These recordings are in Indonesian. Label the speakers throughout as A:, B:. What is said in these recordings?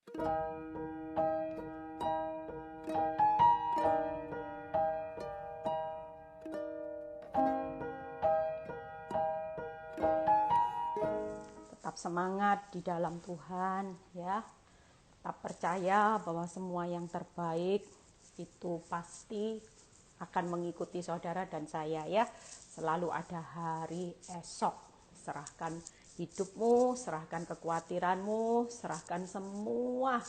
A: Tetap semangat di dalam Tuhan ya. Tetap percaya bahwa semua yang terbaik itu pasti akan mengikuti saudara dan saya ya. Selalu ada hari esok. Serahkan hidupmu, serahkan kekhawatiranmu, serahkan semua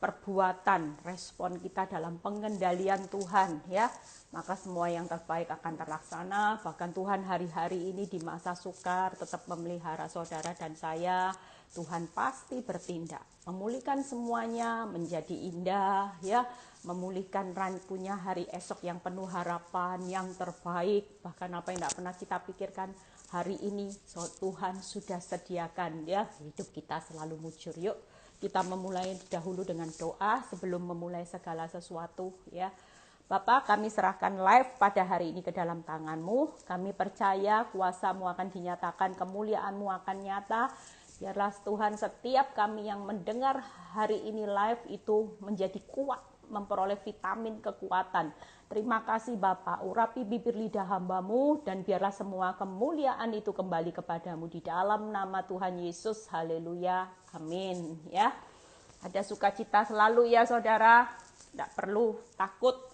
A: perbuatan, respon kita dalam pengendalian Tuhan ya. Maka semua yang terbaik akan terlaksana. Bahkan Tuhan hari-hari ini di masa sukar tetap memelihara saudara dan saya. Tuhan pasti bertindak, memulihkan semuanya menjadi indah ya, memulihkan punya hari esok yang penuh harapan, yang terbaik. Bahkan apa yang tidak pernah kita pikirkan hari ini Tuhan sudah sediakan ya. Hidup kita selalu mujur. Yuk kita memulai dahulu dengan doa sebelum memulai segala sesuatu ya. Bapa, kami serahkan live pada hari ini ke dalam tangan-Mu. Kami percaya kuasa-Mu akan dinyatakan, kemuliaan-Mu akan nyata. Biarlah Tuhan setiap kami yang mendengar hari ini live itu menjadi kuat, memperoleh vitamin kekuatan. Terima kasih Bapa, urapi bibir lidah hamba-Mu dan biarlah semua kemuliaan itu kembali kepada-Mu di dalam nama Tuhan Yesus. Haleluya, amin ya. Ada sukacita selalu ya saudara, tidak perlu takut.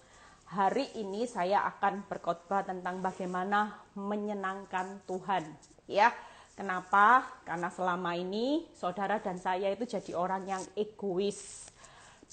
A: Hari ini saya akan berkhotbah tentang bagaimana menyenangkan Tuhan ya. Kenapa? Karena selama ini saudara dan saya itu jadi orang yang egois.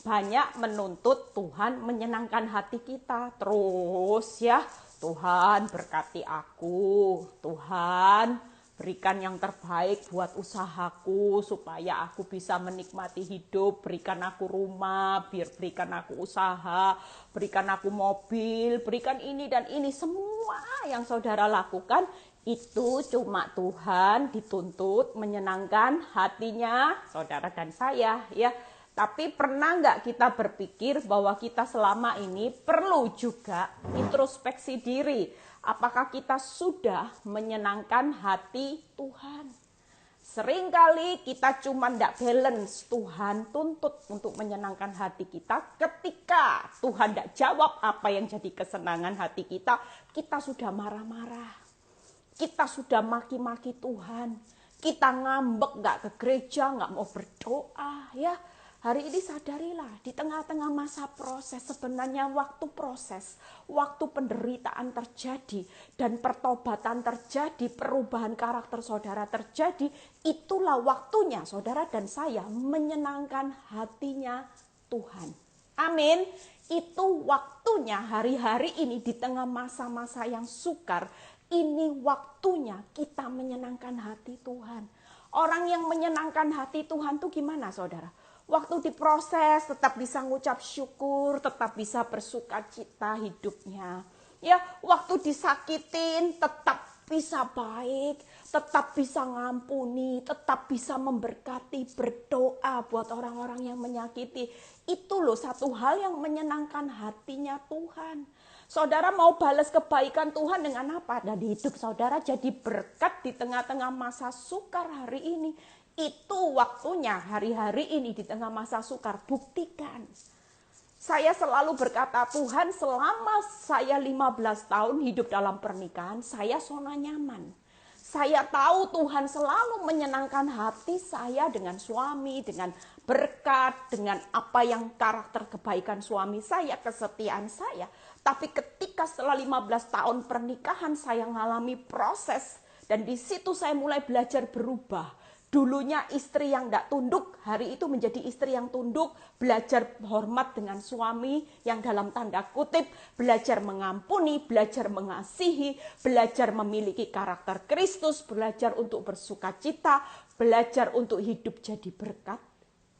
A: Banyak menuntut Tuhan menyenangkan hati kita. Terus ya, Tuhan berkati aku. Tuhan berikan yang terbaik buat usahaku supaya aku bisa menikmati hidup. Berikan aku rumah, berikan aku usaha, berikan aku mobil, berikan ini dan ini. Semua yang saudara lakukan itu cuma Tuhan dituntut menyenangkan hatinya saudara dan saya ya. Tapi pernah nggak kita berpikir bahwa kita selama ini perlu juga introspeksi diri. Apakah kita sudah menyenangkan hati Tuhan? Seringkali kita cuma nggak balance. Tuhan tuntut untuk menyenangkan hati kita. Ketika Tuhan nggak jawab apa yang jadi kesenangan hati kita, kita sudah marah-marah. Kita sudah maki-maki Tuhan. Kita ngambek nggak ke gereja, nggak mau berdoa ya. Hari ini sadarilah, di tengah-tengah masa proses, sebenarnya waktu proses, waktu penderitaan terjadi, dan pertobatan terjadi, perubahan karakter saudara terjadi, itulah waktunya saudara dan saya menyenangkan hatinya Tuhan. Amin. Itu waktunya hari-hari ini di tengah masa-masa yang sukar, ini waktunya kita menyenangkan hati Tuhan. Orang yang menyenangkan hati Tuhan itu gimana saudara? Waktu diproses tetap bisa ngucap syukur, tetap bisa bersuka cita hidupnya. Ya, waktu disakitin tetap bisa baik, tetap bisa ngampuni, tetap bisa memberkati, berdoa buat orang-orang yang menyakiti. Itu loh satu hal yang menyenangkan hatinya Tuhan. Saudara mau balas kebaikan Tuhan dengan apa? Dan hidup saudara jadi berkat di tengah-tengah masa sukar hari ini. Itu waktunya hari-hari ini di tengah masa sukar. Buktikan. Saya selalu berkata, Tuhan selama saya 15 tahun hidup dalam pernikahan, saya zona nyaman. Saya tahu Tuhan selalu menyenangkan hati saya dengan suami, dengan berkat, dengan apa yang karakter kebaikan suami saya, kesetiaan saya. Tapi ketika setelah 15 tahun pernikahan saya mengalami proses dan di situ saya mulai belajar berubah. Dulunya istri yang tidak tunduk, hari itu menjadi istri yang tunduk, belajar hormat dengan suami yang dalam tanda kutip, belajar mengampuni, belajar mengasihi, belajar memiliki karakter Kristus, belajar untuk bersukacita, belajar untuk hidup jadi berkat.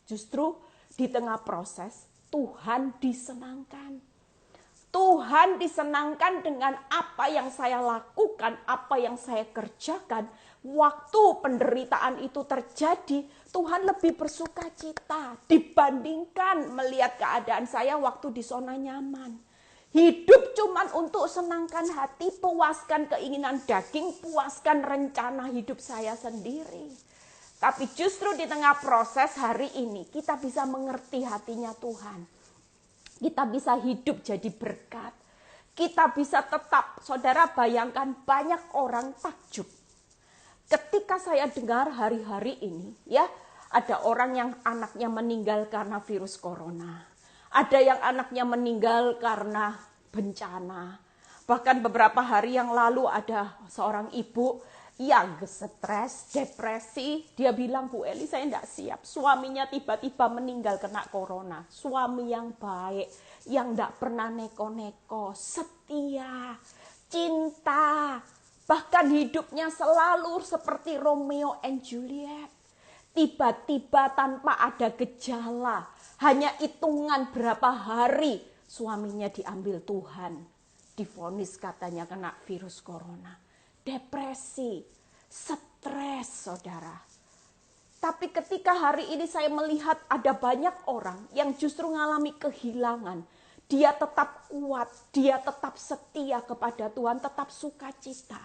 A: Justru di tengah proses, Tuhan disenangkan. Tuhan disenangkan dengan apa yang saya lakukan, apa yang saya kerjakan. Waktu penderitaan itu terjadi, Tuhan lebih bersuka cita dibandingkan melihat keadaan saya waktu di zona nyaman. Hidup cuman untuk senangkan hati, puaskan keinginan daging, puaskan rencana hidup saya sendiri. Tapi justru di tengah proses hari ini kita bisa mengerti hatinya Tuhan. Kita bisa hidup jadi berkat. Kita bisa tetap, saudara bayangkan banyak orang takjub. Ketika saya dengar hari-hari ini, ya, ada orang yang anaknya meninggal karena virus corona. Ada yang anaknya meninggal karena bencana. Bahkan beberapa hari yang lalu ada seorang ibu yang stres, depresi. Dia bilang, Bu Eli, saya tidak siap. Suaminya tiba-tiba meninggal kena corona. Suami yang baik, yang tidak pernah neko-neko, setia, cinta. Bahkan hidupnya selalu seperti Romeo and Juliet. Tiba-tiba tanpa ada gejala, hanya hitungan berapa hari suaminya diambil Tuhan. Divonis katanya kena virus corona. Depresi, stres, saudara. Tapi ketika hari ini saya melihat ada banyak orang yang justru mengalami kehilangan. Dia tetap kuat, dia tetap setia kepada Tuhan, tetap sukacita.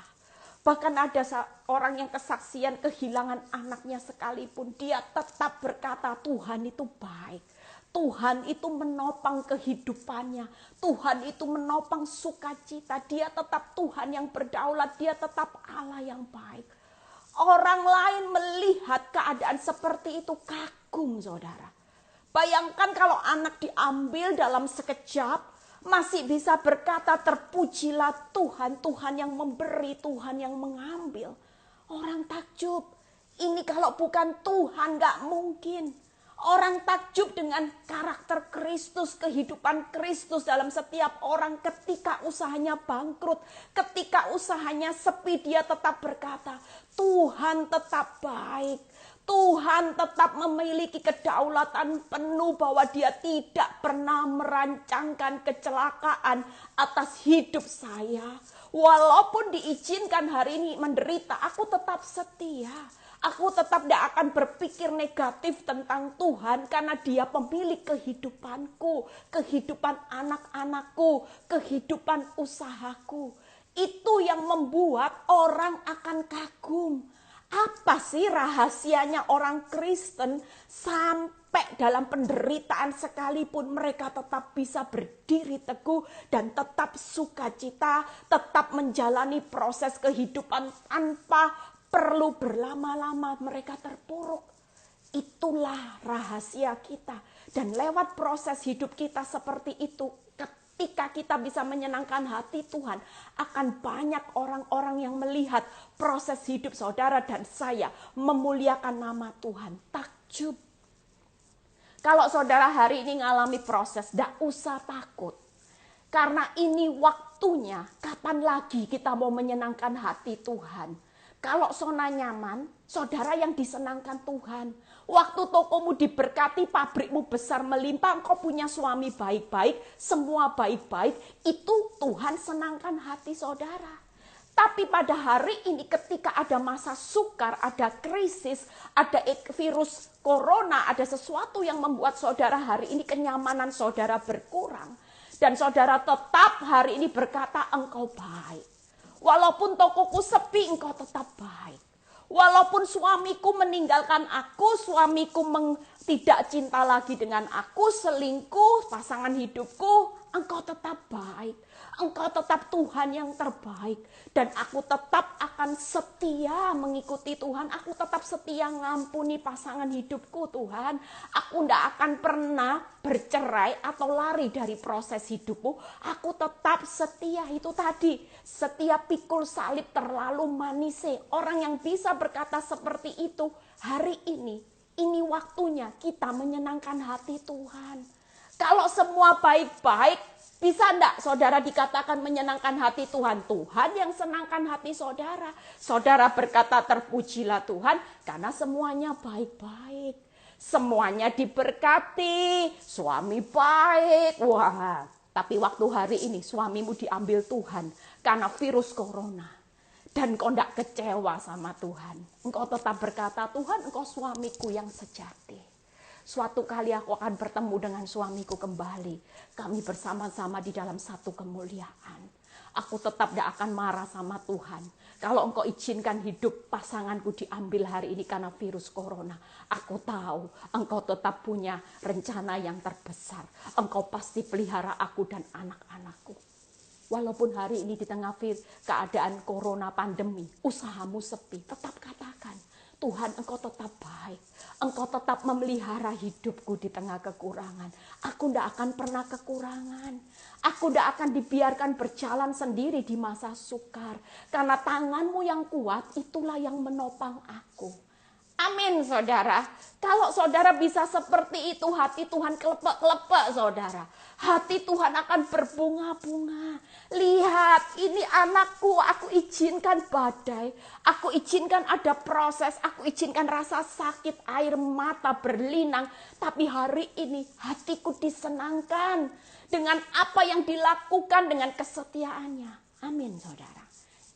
A: Bahkan ada orang yang kesaksian kehilangan anaknya sekalipun, dia tetap berkata Tuhan itu baik. Tuhan itu menopang kehidupannya. Tuhan itu menopang sukacita. Dia tetap Tuhan yang berdaulat. Dia tetap Allah yang baik. Orang lain melihat keadaan seperti itu kagum, saudara. Bayangkan kalau anak diambil dalam sekejap, masih bisa berkata terpujilah Tuhan. Tuhan yang memberi, Tuhan yang mengambil. Orang takjub. Ini kalau bukan Tuhan gak mungkin. Orang takjub dengan karakter Kristus, kehidupan Kristus dalam setiap orang ketika usahanya bangkrut, ketika usahanya sepi, dia tetap berkata, Tuhan tetap baik. Tuhan tetap memiliki kedaulatan penuh bahwa dia tidak pernah merancangkan kecelakaan atas hidup saya. Walaupun diizinkan hari ini menderita, aku tetap setia. Aku tetap tidak akan berpikir negatif tentang Tuhan karena dia pemilik kehidupanku, kehidupan anak-anakku, kehidupan usahaku. Itu yang membuat orang akan kagum. Apa sih rahasianya orang Kristen sampai dalam penderitaan sekalipun mereka tetap bisa berdiri teguh dan tetap sukacita, tetap menjalani proses kehidupan tanpa perlu berlama-lama mereka terpuruk. Itulah rahasia kita. Dan lewat proses hidup kita seperti itu, ketika kita bisa menyenangkan hati Tuhan, akan banyak orang-orang yang melihat proses hidup saudara dan saya memuliakan nama Tuhan. Takjub. Kalau saudara hari ini ngalami proses, tidak usah takut. Karena ini waktunya, kapan lagi kita mau menyenangkan hati Tuhan. Kalau zona nyaman, saudara yang disenangkan Tuhan. Waktu tokomu diberkati, pabrikmu besar melimpah, engkau punya suami baik-baik, semua baik-baik, itu Tuhan senangkan hati saudara. Tapi pada hari ini ketika ada masa sukar, ada krisis, ada virus corona, ada sesuatu yang membuat saudara hari ini kenyamanan saudara berkurang. Dan saudara tetap hari ini berkata engkau baik. Walaupun tokoku sepi, engkau tetap baik. Walaupun suamiku meninggalkan aku, suamiku tidak cinta lagi dengan aku, selingkuh, pasangan hidupku, engkau tetap baik. Engkau tetap Tuhan yang terbaik. Dan aku tetap akan setia mengikuti Tuhan. Aku tetap setia ngampuni pasangan hidupku Tuhan. Aku tidak akan pernah bercerai atau lari dari proses hidupku. Aku tetap setia. Itu tadi. Setiap pikul salib terlalu manis. Orang yang bisa berkata seperti itu hari ini waktunya kita menyenangkan hati Tuhan. Kalau semua baik-baik, bisa enggak saudara dikatakan menyenangkan hati Tuhan? Tuhan yang senangkan hati saudara. Saudara berkata terpujilah Tuhan karena semuanya baik-baik. Semuanya diberkati, suami baik. Wah, tapi waktu hari ini suamimu diambil Tuhan karena virus corona. Dan engkau tidak kecewa sama Tuhan. Engkau tetap berkata, Tuhan engkau suamiku yang sejati. Suatu kali aku akan bertemu dengan suamiku kembali. Kami bersama-sama di dalam satu kemuliaan. Aku tetap tidak akan marah sama Tuhan. Kalau engkau izinkan hidup pasanganku diambil hari ini karena virus corona, aku tahu engkau tetap punya rencana yang terbesar. Engkau pasti pelihara aku dan anak-anakku. Walaupun hari ini di tengah keadaan corona pandemi, usahamu sepi, tetap katakan, Tuhan, engkau tetap baik. Engkau tetap memelihara hidupku di tengah kekurangan. Aku tidak akan pernah kekurangan. Aku tidak akan dibiarkan berjalan sendiri di masa sukar. Karena tanganmu yang kuat, itulah yang menopang aku. Amin, saudara. Kalau saudara bisa seperti itu, hati Tuhan kelepek-kelepek, saudara. Hati Tuhan akan berbunga-bunga. Lihat, ini anakku, aku izinkan badai. Aku izinkan ada proses, aku izinkan rasa sakit, air mata berlinang. Tapi hari ini hatiku disenangkan dengan apa yang dilakukan dengan kesetiaannya. Amin, saudara.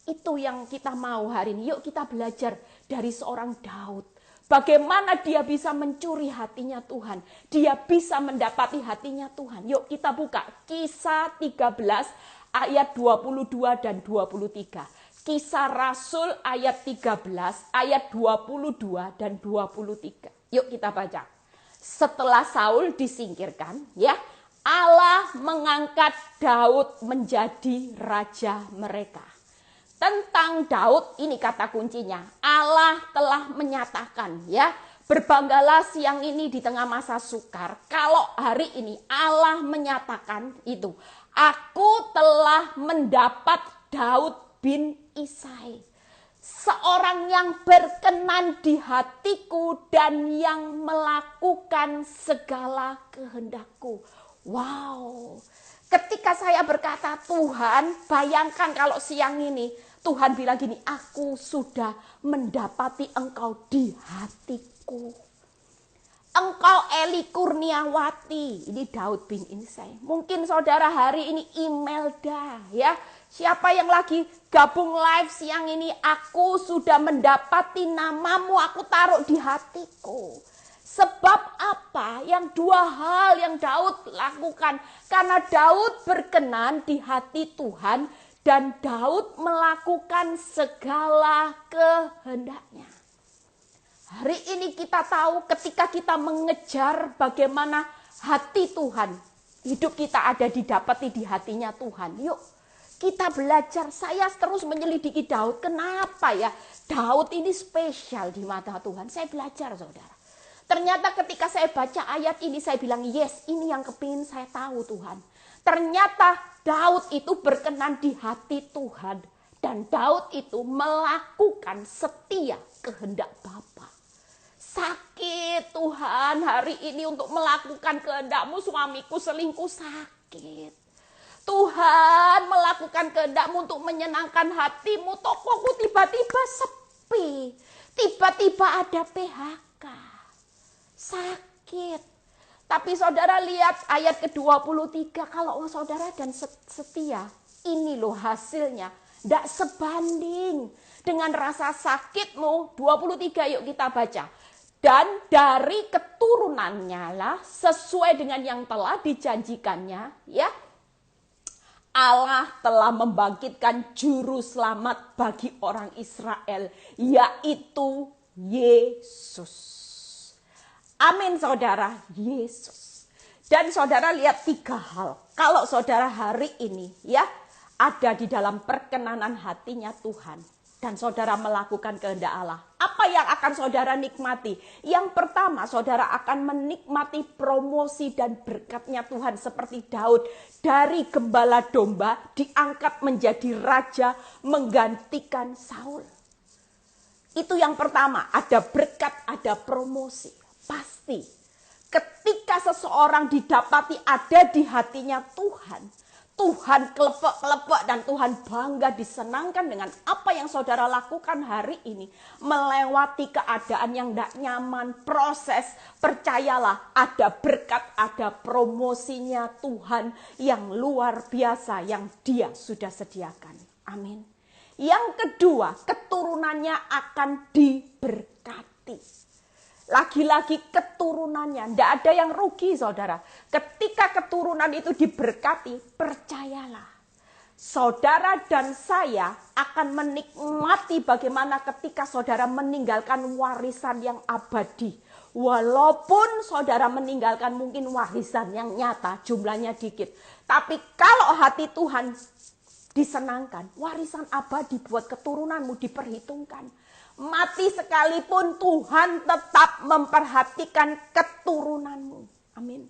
A: Itu yang kita mau hari ini. Yuk kita belajar dari seorang Daud. Bagaimana dia bisa mencuri hatinya Tuhan. Dia bisa mendapati hatinya Tuhan. Yuk kita buka Kisah 13 ayat 22 dan 23. Kisah Rasul ayat 13 ayat 22 dan 23. Yuk kita baca. Setelah Saul disingkirkan, ya, Allah mengangkat Daud menjadi raja mereka. Tentang Daud, ini kata kuncinya, Allah telah menyatakan, ya, berbanggalah siang ini di tengah masa sukar. Kalau hari ini Allah menyatakan itu, aku telah mendapat Daud bin Isai, seorang yang berkenan di hatiku dan yang melakukan segala kehendakku. Wow, ketika saya berkata Tuhan, bayangkan kalau siang ini Tuhan bilang gini, aku sudah mendapati engkau di hatiku. Engkau Eli Kurniawati, ini Daud bin Isai. Mungkin saudara hari ini Imelda, ya. Siapa yang lagi gabung live siang ini, aku sudah mendapati namamu, aku taruh di hatiku. Sebab apa? Yang dua hal yang Daud lakukan. Karena Daud berkenan di hati Tuhan dan Daud melakukan segala kehendaknya. Hari ini kita tahu ketika kita mengejar bagaimana hati Tuhan, hidup kita ada didapati di hatinya Tuhan. Yuk kita belajar, saya terus menyelidiki Daud. Kenapa ya Daud ini spesial di mata Tuhan? Saya belajar, saudara. Ternyata ketika saya baca ayat ini saya bilang, yes, ini yang kepingin saya tahu Tuhan. Ternyata Daud itu berkenan di hati Tuhan. Dan Daud itu melakukan setia kehendak Bapa. Sakit Tuhan hari ini untuk melakukan kehendakmu, suamiku selingkuh, sakit. Tuhan melakukan kehendakmu untuk menyenangkan hatimu, tokoku tiba-tiba sepi. Tiba-tiba ada PHK. Sakit. Tapi saudara lihat ayat ke-23. Kalau saudara dan setia, ini loh hasilnya. Tidak sebanding dengan rasa sakitmu. 23 yuk kita baca. Dan dari keturunannya lah sesuai dengan yang telah dijanjikannya, ya, Allah telah membangkitkan juru selamat bagi orang Israel, yaitu Yesus. Amin saudara, Yesus. Dan saudara lihat 3 hal. Kalau saudara hari ini ya ada di dalam perkenanan hatinya Tuhan. Dan saudara melakukan kehendak Allah. Apa yang akan saudara nikmati? Yang pertama, saudara akan menikmati promosi dan berkatnya Tuhan seperti Daud. Dari gembala domba diangkat menjadi raja menggantikan Saul. Itu yang pertama, ada berkat, ada promosi. Pasti ketika seseorang didapati ada di hatinya Tuhan, Tuhan kelepek-kelepek dan Tuhan bangga disenangkan dengan apa yang saudara lakukan hari ini. Melewati keadaan yang tidak nyaman, proses, percayalah ada berkat, ada promosinya Tuhan yang luar biasa yang Dia sudah sediakan. Amin. Yang kedua, keturunannya akan diberkati. Lagi-lagi keturunannya, tidak ada yang rugi saudara. Ketika keturunan itu diberkati, percayalah. saudara dan saya akan menikmati bagaimana ketika saudara meninggalkan warisan yang abadi. Walaupun saudara meninggalkan mungkin warisan yang nyata, jumlahnya dikit. Tapi kalau hati Tuhan disenangkan, warisan abadi buat keturunanmu diperhitungkan. Mati sekalipun Tuhan tetap memperhatikan keturunanmu. Amin.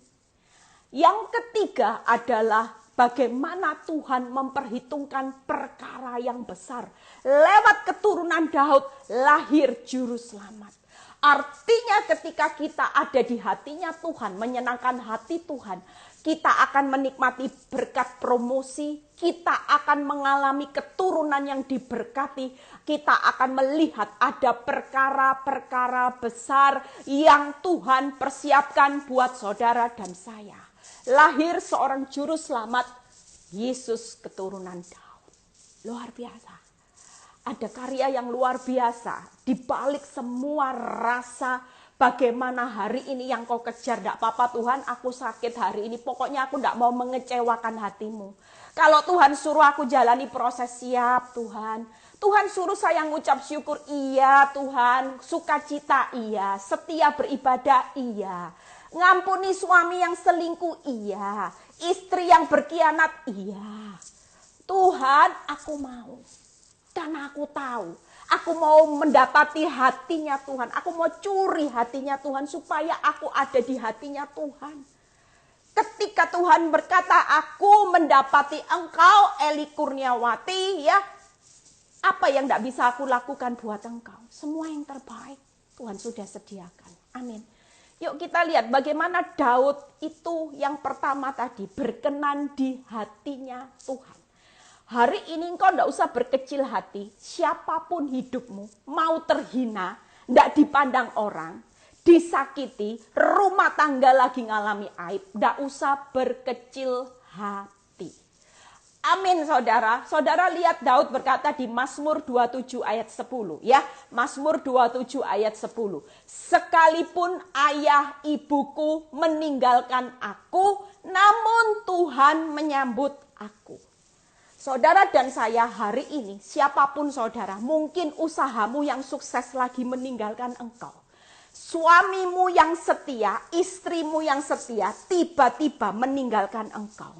A: Yang ketiga adalah bagaimana Tuhan memperhitungkan perkara yang besar. Lewat keturunan Daud lahir juru selamat. Artinya ketika kita ada di hatinya Tuhan, menyenangkan hati Tuhan, kita akan menikmati berkat promosi, kita akan mengalami keturunan yang diberkati, kita akan melihat ada perkara-perkara besar yang Tuhan persiapkan buat saudara dan saya. Lahir seorang juru selamat, Yesus keturunan Daud. Luar biasa. Ada karya yang luar biasa. Di balik semua rasa bagaimana hari ini yang kau kejar. Tidak apa-apa Tuhan, aku sakit hari ini. Pokoknya aku tidak mau mengecewakan hatimu. Kalau Tuhan suruh aku jalani proses, siap Tuhan. Tuhan suruh saya ngucap syukur, iya Tuhan. Sukacita, iya. Setia beribadah, iya. Ngampuni suami yang selingkuh, iya. Istri yang berkhianat, iya. Tuhan, aku mau. Dan aku tahu, aku mau mendapati hatinya Tuhan. Aku mau curi hatinya Tuhan supaya aku ada di hatinya Tuhan. Ketika Tuhan berkata, aku mendapati engkau Eli Kurniawati, ya. Apa yang tidak bisa aku lakukan buat engkau? Semua yang terbaik Tuhan sudah sediakan. Amin. Yuk kita lihat bagaimana Daud itu yang pertama tadi berkenan di hatinya Tuhan. Hari ini engkau tidak usah berkecil hati, siapapun hidupmu, mau terhina, tidak dipandang orang, disakiti, rumah tangga lagi ngalami aib, tidak usah berkecil hati. Amin saudara. Saudara lihat Daud berkata di Mazmur 27 ayat 10 ya. Mazmur 27 ayat 10. Sekalipun ayah ibuku meninggalkan aku, namun Tuhan menyambut aku. Saudara dan saya hari ini, siapapun saudara, mungkin usahamu yang sukses lagi meninggalkan engkau. Suamimu yang setia, istrimu yang setia, tiba-tiba meninggalkan engkau.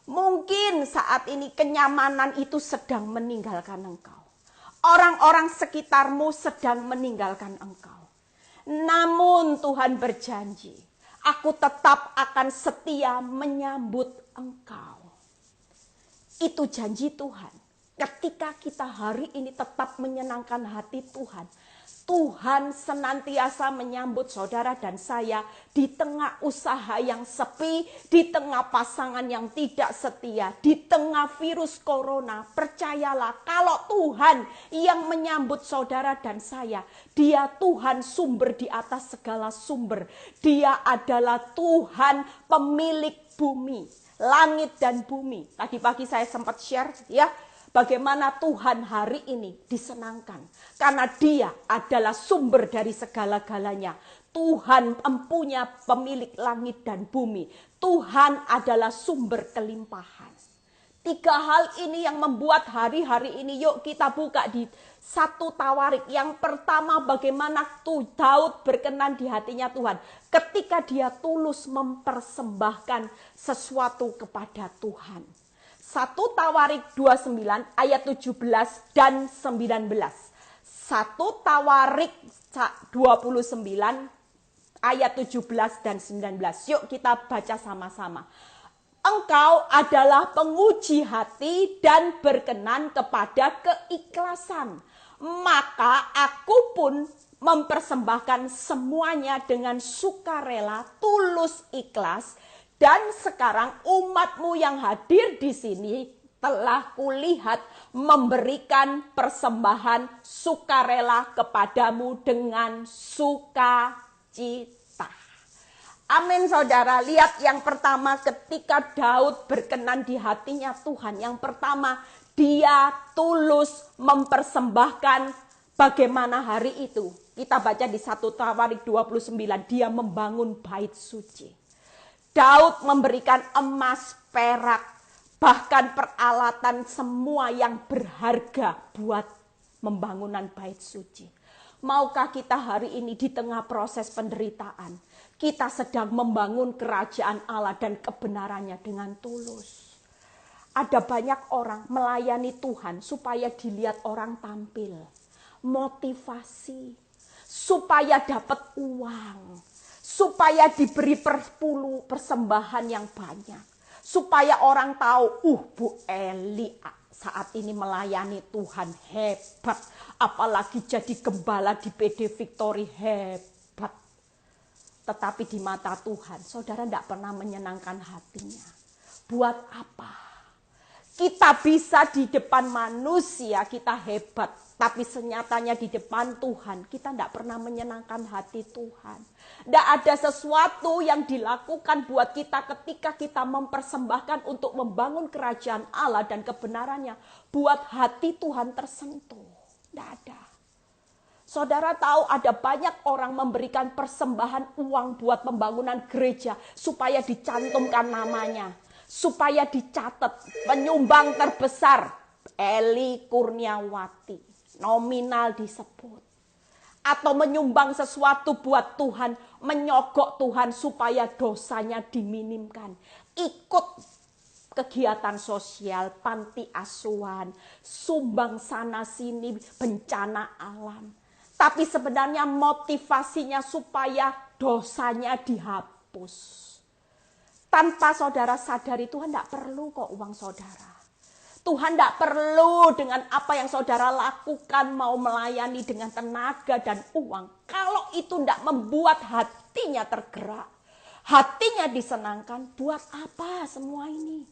A: Mungkin saat ini kenyamanan itu sedang meninggalkan engkau. Orang-orang sekitarmu sedang meninggalkan engkau. Namun Tuhan berjanji, aku tetap akan setia menyambut engkau. Itu janji Tuhan. Ketika kita hari ini tetap menyenangkan hati Tuhan, Tuhan senantiasa menyambut saudara dan saya di tengah usaha yang sepi, di tengah pasangan yang tidak setia, di tengah virus corona. Percayalah, kalau Tuhan yang menyambut saudara dan saya, Dia Tuhan sumber di atas segala sumber. Dia adalah Tuhan pemilik bumi. Langit dan bumi. Tadi pagi saya sempat share ya, bagaimana Tuhan hari ini disenangkan. Karena Dia adalah sumber dari segala-galanya. Tuhan empunya pemilik langit dan bumi. Tuhan adalah sumber kelimpahan. 3 hal ini yang membuat hari-hari ini yuk kita buka di 1 Tawarik. Yang pertama, bagaimana Daud berkenan di hatinya Tuhan. Ketika dia tulus mempersembahkan sesuatu kepada Tuhan. 1 Tawarik 29 ayat 17 dan 19. 1 Tawarik 29 ayat 17 dan 19. Yuk kita baca sama-sama. Engkau adalah penguji hati dan berkenan kepada keikhlasan. Maka aku pun mempersembahkan semuanya dengan sukarela, tulus, ikhlas. Dan sekarang umatmu yang hadir di sini telah kulihat memberikan persembahan sukarela kepadamu dengan sukacita. Amin saudara, lihat yang pertama ketika Daud berkenan di hatinya Tuhan. Yang pertama, dia tulus mempersembahkan bagaimana hari itu. Kita baca di 1 Tawarik 29, dia membangun bait suci. Daud memberikan emas, perak, bahkan peralatan semua yang berharga buat pembangunan bait suci. Maukah kita hari ini di tengah proses penderitaan, kita sedang membangun kerajaan Allah dan kebenarannya dengan tulus. Ada banyak orang melayani Tuhan supaya dilihat orang tampil, motivasi, supaya dapat uang, supaya diberi persembahan yang banyak, supaya orang tahu, Bu Eli saat ini melayani Tuhan hebat, apalagi jadi gembala di PD Victory hebat. Tetapi di mata Tuhan, saudara tidak pernah menyenangkan hatinya. Buat apa? Kita bisa di depan manusia, kita hebat. Tapi senyatanya di depan Tuhan, kita tidak pernah menyenangkan hati Tuhan. Tidak ada sesuatu yang dilakukan buat kita ketika kita mempersembahkan untuk membangun kerajaan Allah dan kebenarannya. Buat hati Tuhan tersentuh. Tidak ada. Saudara tahu ada banyak orang memberikan persembahan uang buat pembangunan gereja supaya dicantumkan namanya. Supaya dicatat penyumbang terbesar Eli Kurniawati. Nominal disebut. Atau menyumbang sesuatu buat Tuhan, menyogok Tuhan supaya dosanya diminimkan. Ikut kegiatan sosial, panti asuhan, sumbang sana sini, bencana alam. Tapi sebenarnya motivasinya supaya dosanya dihapus. Tanpa saudara sadari Tuhan tidak perlu kok uang saudara. Tuhan tidak perlu dengan apa yang saudara lakukan, mau melayani dengan tenaga dan uang. Kalau itu tidak membuat hatinya tergerak, hatinya disenangkan, buat apa semua ini?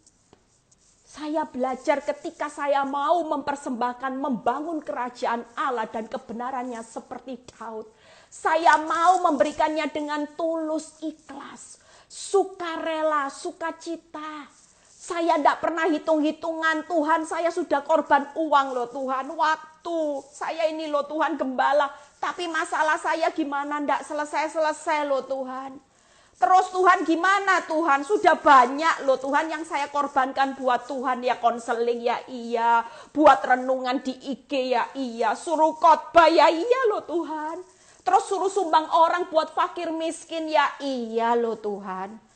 A: Saya belajar ketika saya mau mempersembahkan, membangun kerajaan Allah dan kebenarannya seperti Daud. Saya mau memberikannya dengan tulus, ikhlas, sukarela, sukacita. Saya tidak pernah hitung-hitungan, Tuhan saya sudah korban uang loh Tuhan, waktu saya ini loh Tuhan gembala, tapi masalah saya gimana tidak selesai-selesai loh Tuhan. Terus Tuhan gimana Tuhan, sudah banyak loh Tuhan yang saya korbankan buat Tuhan, ya konseling ya iya, buat renungan di IG ya iya, suruh khotbah ya iya loh Tuhan. Terus suruh sumbang orang buat fakir miskin ya iya loh Tuhan.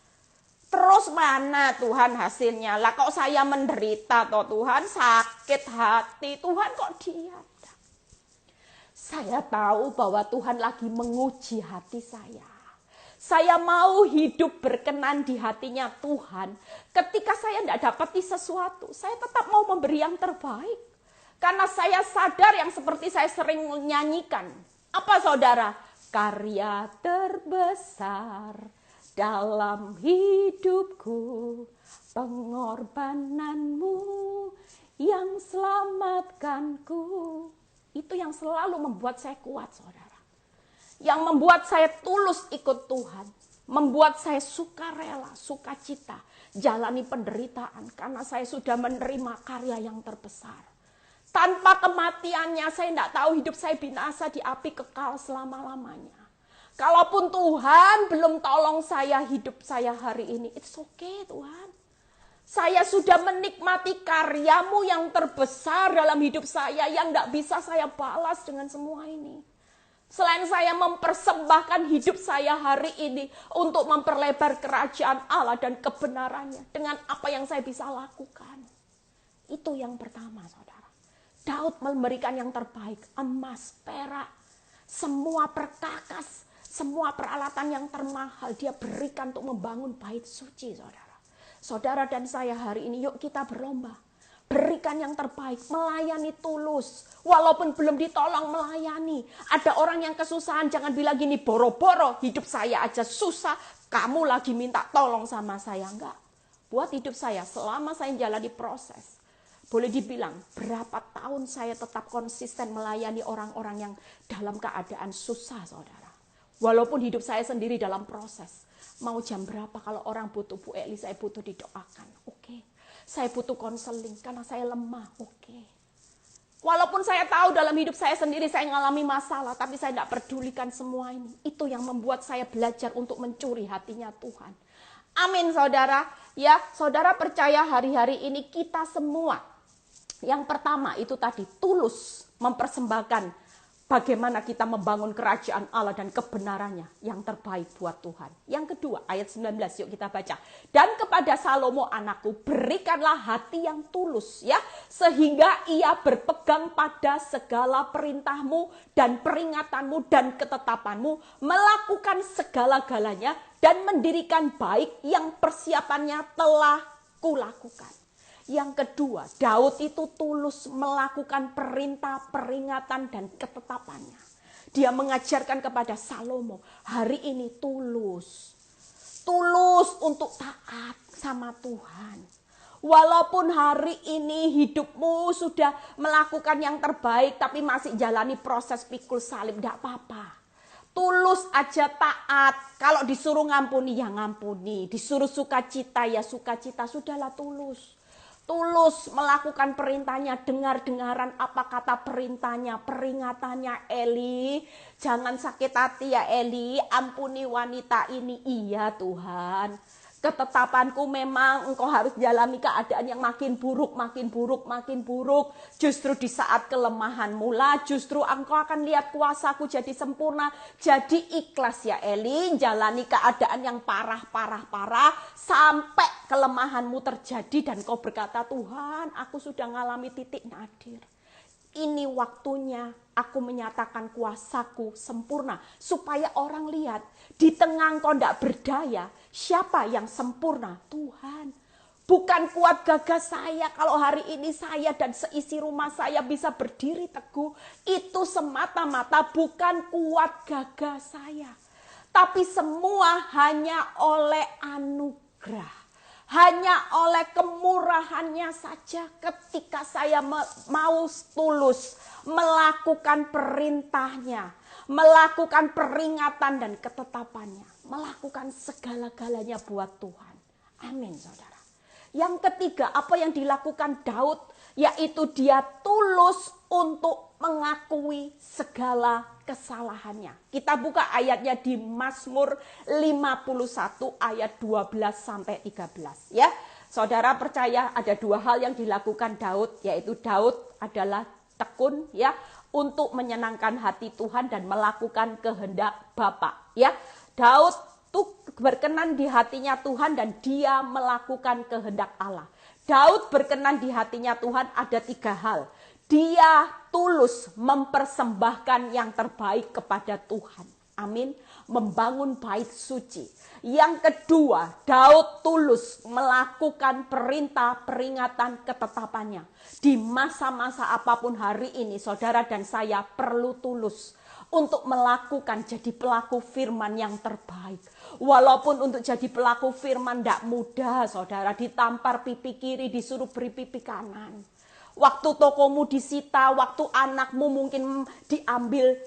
A: Terus mana Tuhan hasilnya? Lah kok saya menderita toh Tuhan, sakit hati, Tuhan kok diam? Saya tahu bahwa Tuhan lagi menguji hati saya. Saya mau hidup berkenan di hatinya Tuhan. Ketika saya tidak dapati sesuatu, saya tetap mau memberi yang terbaik. Karena saya sadar yang seperti saya sering nyanyikan. Apa saudara? Karya terbesar dalam hidupku, pengorbananmu yang selamatkanku. Itu yang selalu membuat saya kuat, saudara. Yang membuat saya tulus ikut Tuhan. Membuat saya sukarela, sukacita, jalani penderitaan. Karena saya sudah menerima karya yang terbesar. Tanpa kematiannya, saya tidak tahu hidup saya binasa di api kekal selama-lamanya. Kalaupun Tuhan belum tolong saya hidup saya hari ini, it's okay Tuhan. Saya sudah menikmati karyamu yang terbesar dalam hidup saya yang tidak bisa saya balas dengan semua ini. Selain saya mempersembahkan hidup saya hari ini untuk memperlebar kerajaan Allah dan kebenarannya dengan apa yang saya bisa lakukan. Itu yang pertama saudara. Daud memberikan yang terbaik, emas, perak, semua perkakas. Semua peralatan yang termahal dia berikan untuk membangun bait suci, saudara. Saudara dan saya hari ini yuk kita berlomba. Berikan yang terbaik, melayani tulus. Walaupun belum ditolong melayani. Ada orang yang kesusahan, jangan bilang gini, boro-boro hidup saya aja susah. Kamu lagi minta tolong sama saya, enggak. Buat hidup saya selama saya menjalani proses. Boleh dibilang berapa tahun saya tetap konsisten melayani orang-orang yang dalam keadaan susah, saudara. Walaupun hidup saya sendiri dalam proses. Mau jam berapa kalau orang butuh Bu Eli, saya butuh didoakan. Oke. Saya butuh konseling karena saya lemah. Oke. Walaupun saya tahu dalam hidup saya sendiri saya mengalami masalah. Tapi saya tidak pedulikan semua ini. Itu yang membuat saya belajar untuk mencuri hatinya Tuhan. Amin saudara. Ya, saudara percaya hari-hari ini kita semua. Yang pertama itu tadi tulus mempersembahkan bagaimana kita membangun kerajaan Allah dan kebenarannya yang terbaik buat Tuhan. Yang kedua, ayat 19, yuk kita baca. Dan kepada Salomo anakku, berikanlah hati yang tulus ya, sehingga ia berpegang pada segala perintahmu dan peringatanmu dan ketetapanmu, melakukan segala-galanya dan mendirikan baik yang persiapannya telah kulakukan. Yang kedua, Daud itu tulus melakukan perintah, peringatan, dan ketetapannya. Dia mengajarkan kepada Salomo, hari ini tulus. Tulus untuk taat sama Tuhan. Walaupun hari ini hidupmu sudah melakukan yang terbaik, tapi masih jalani proses pikul salib, tidak apa-apa. Tulus aja taat. Kalau disuruh ngampuni, ya ngampuni. Disuruh sukacita, ya sukacita. Sudahlah tulus. Tulus melakukan perintahnya, dengar-dengaran apa kata perintahnya, peringatannya. Eli, jangan sakit hati ya Eli, ampuni wanita ini. Iya Tuhan, ketetapanku memang engkau harus jalani keadaan yang makin buruk, makin buruk, makin buruk. Justru di saat kelemahanmu lah, justru engkau akan lihat kuasaku jadi sempurna. Jadi ikhlas ya Eli, jalani keadaan yang parah, sampai kelemahanmu terjadi dan kau berkata, Tuhan, aku sudah ngalami titik nadir. Ini waktunya aku menyatakan kuasaku sempurna. Supaya orang lihat, di tengah engkau tidak berdaya, siapa yang sempurna? Tuhan. Bukan kuat gagah saya, kalau hari ini saya dan seisi rumah saya bisa berdiri teguh. Itu semata-mata bukan kuat gagah saya. Tapi semua hanya oleh anugerah. Hanya oleh kemurahannya saja ketika saya mau tulus melakukan perintahnya, melakukan peringatan dan ketetapannya, melakukan segala-galanya buat Tuhan. Amin saudara. Yang ketiga, apa yang dilakukan Daud, yaitu dia tulus untuk mengakui segala kesalahannya. Kita buka ayatnya di Mazmur 51 ayat 12 sampai 13 ya. Saudara percaya ada dua hal yang dilakukan Daud, yaitu Daud adalah tekun ya untuk menyenangkan hati Tuhan dan melakukan kehendak Bapa ya. Daud tuh berkenan di hatinya Tuhan dan dia melakukan kehendak Allah. Daud berkenan di hatinya Tuhan ada tiga hal. Dia tulus mempersembahkan yang terbaik kepada Tuhan. Amin. Membangun bait suci. Yang kedua, Daud tulus melakukan perintah, peringatan, ketetapannya. Di masa-masa apapun hari ini, saudara dan saya perlu tulus untuk melakukan jadi pelaku firman yang terbaik. Walaupun untuk jadi pelaku firman tidak mudah, saudara. Ditampar pipi kiri, disuruh beri pipi kanan. Waktu tokomu disita, waktu anakmu mungkin diambil,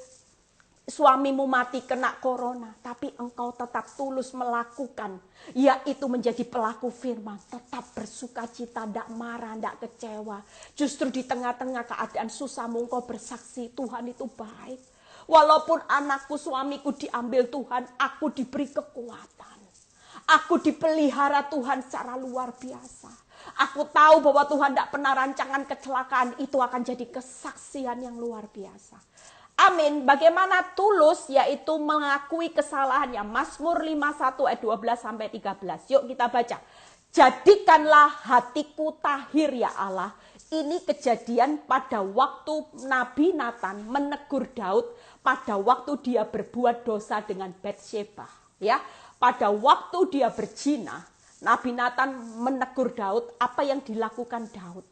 A: suamimu mati kena corona. Tapi engkau tetap tulus melakukan, yaitu menjadi pelaku firman. Tetap bersuka cita, tidak marah, tidak kecewa. Justru di tengah-tengah keadaan susahmu engkau bersaksi, Tuhan itu baik. Walaupun anakku, suamiku diambil Tuhan, aku diberi kekuatan. Aku dipelihara Tuhan secara luar biasa. Aku tahu bahwa Tuhan tidak pernah rancangan kecelakaan itu akan jadi kesaksian yang luar biasa. Amin. Bagaimana tulus, yaitu mengakui kesalahannya. Mazmur 51 ayat 12 sampai 13. Yuk kita baca. Jadikanlah hatiku tahir ya Allah. Ini kejadian pada waktu Nabi Nathan menegur Daud pada waktu dia berbuat dosa dengan Batsheba. Ya, pada waktu dia berzina, Nabi Nathan menegur Daud. Apa yang dilakukan Daud?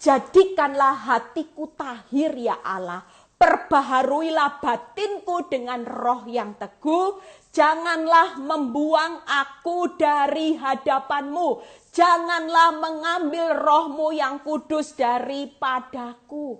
A: Jadikanlah hatiku tahir ya Allah. Perbaharuilah batinku dengan roh yang teguh. Janganlah membuang aku dari hadapanmu. Janganlah mengambil rohmu yang kudus daripadaku.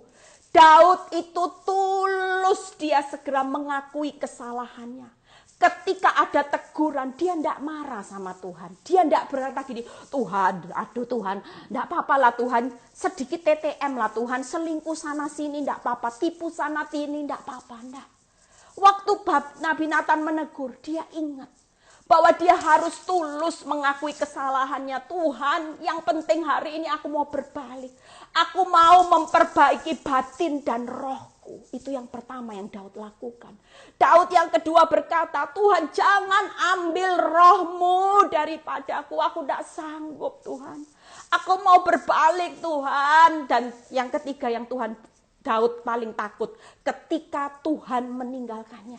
A: Daud itu tulus, dia segera mengakui kesalahannya. Ketika ada teguran, dia tidak marah sama Tuhan. Dia tidak berkata gini, Tuhan, aduh Tuhan, tidak apa-apa lah Tuhan. Sedikit TTM lah Tuhan, selingkuh sana sini tidak apa-apa. Tipu sana sini tidak apa-apa. Waktu Nabi Nathan menegur, dia ingat Bahwa dia harus tulus mengakui kesalahannya. Tuhan, yang penting hari ini aku mau berbalik. Aku mau memperbaiki batin dan rohku. Itu yang pertama yang Daud lakukan. Daud yang kedua berkata, Tuhan jangan ambil rohmu daripadaku. Aku tidak sanggup Tuhan. Aku mau berbalik Tuhan. Dan yang ketiga yang Daud paling takut. Ketika Tuhan meninggalkannya.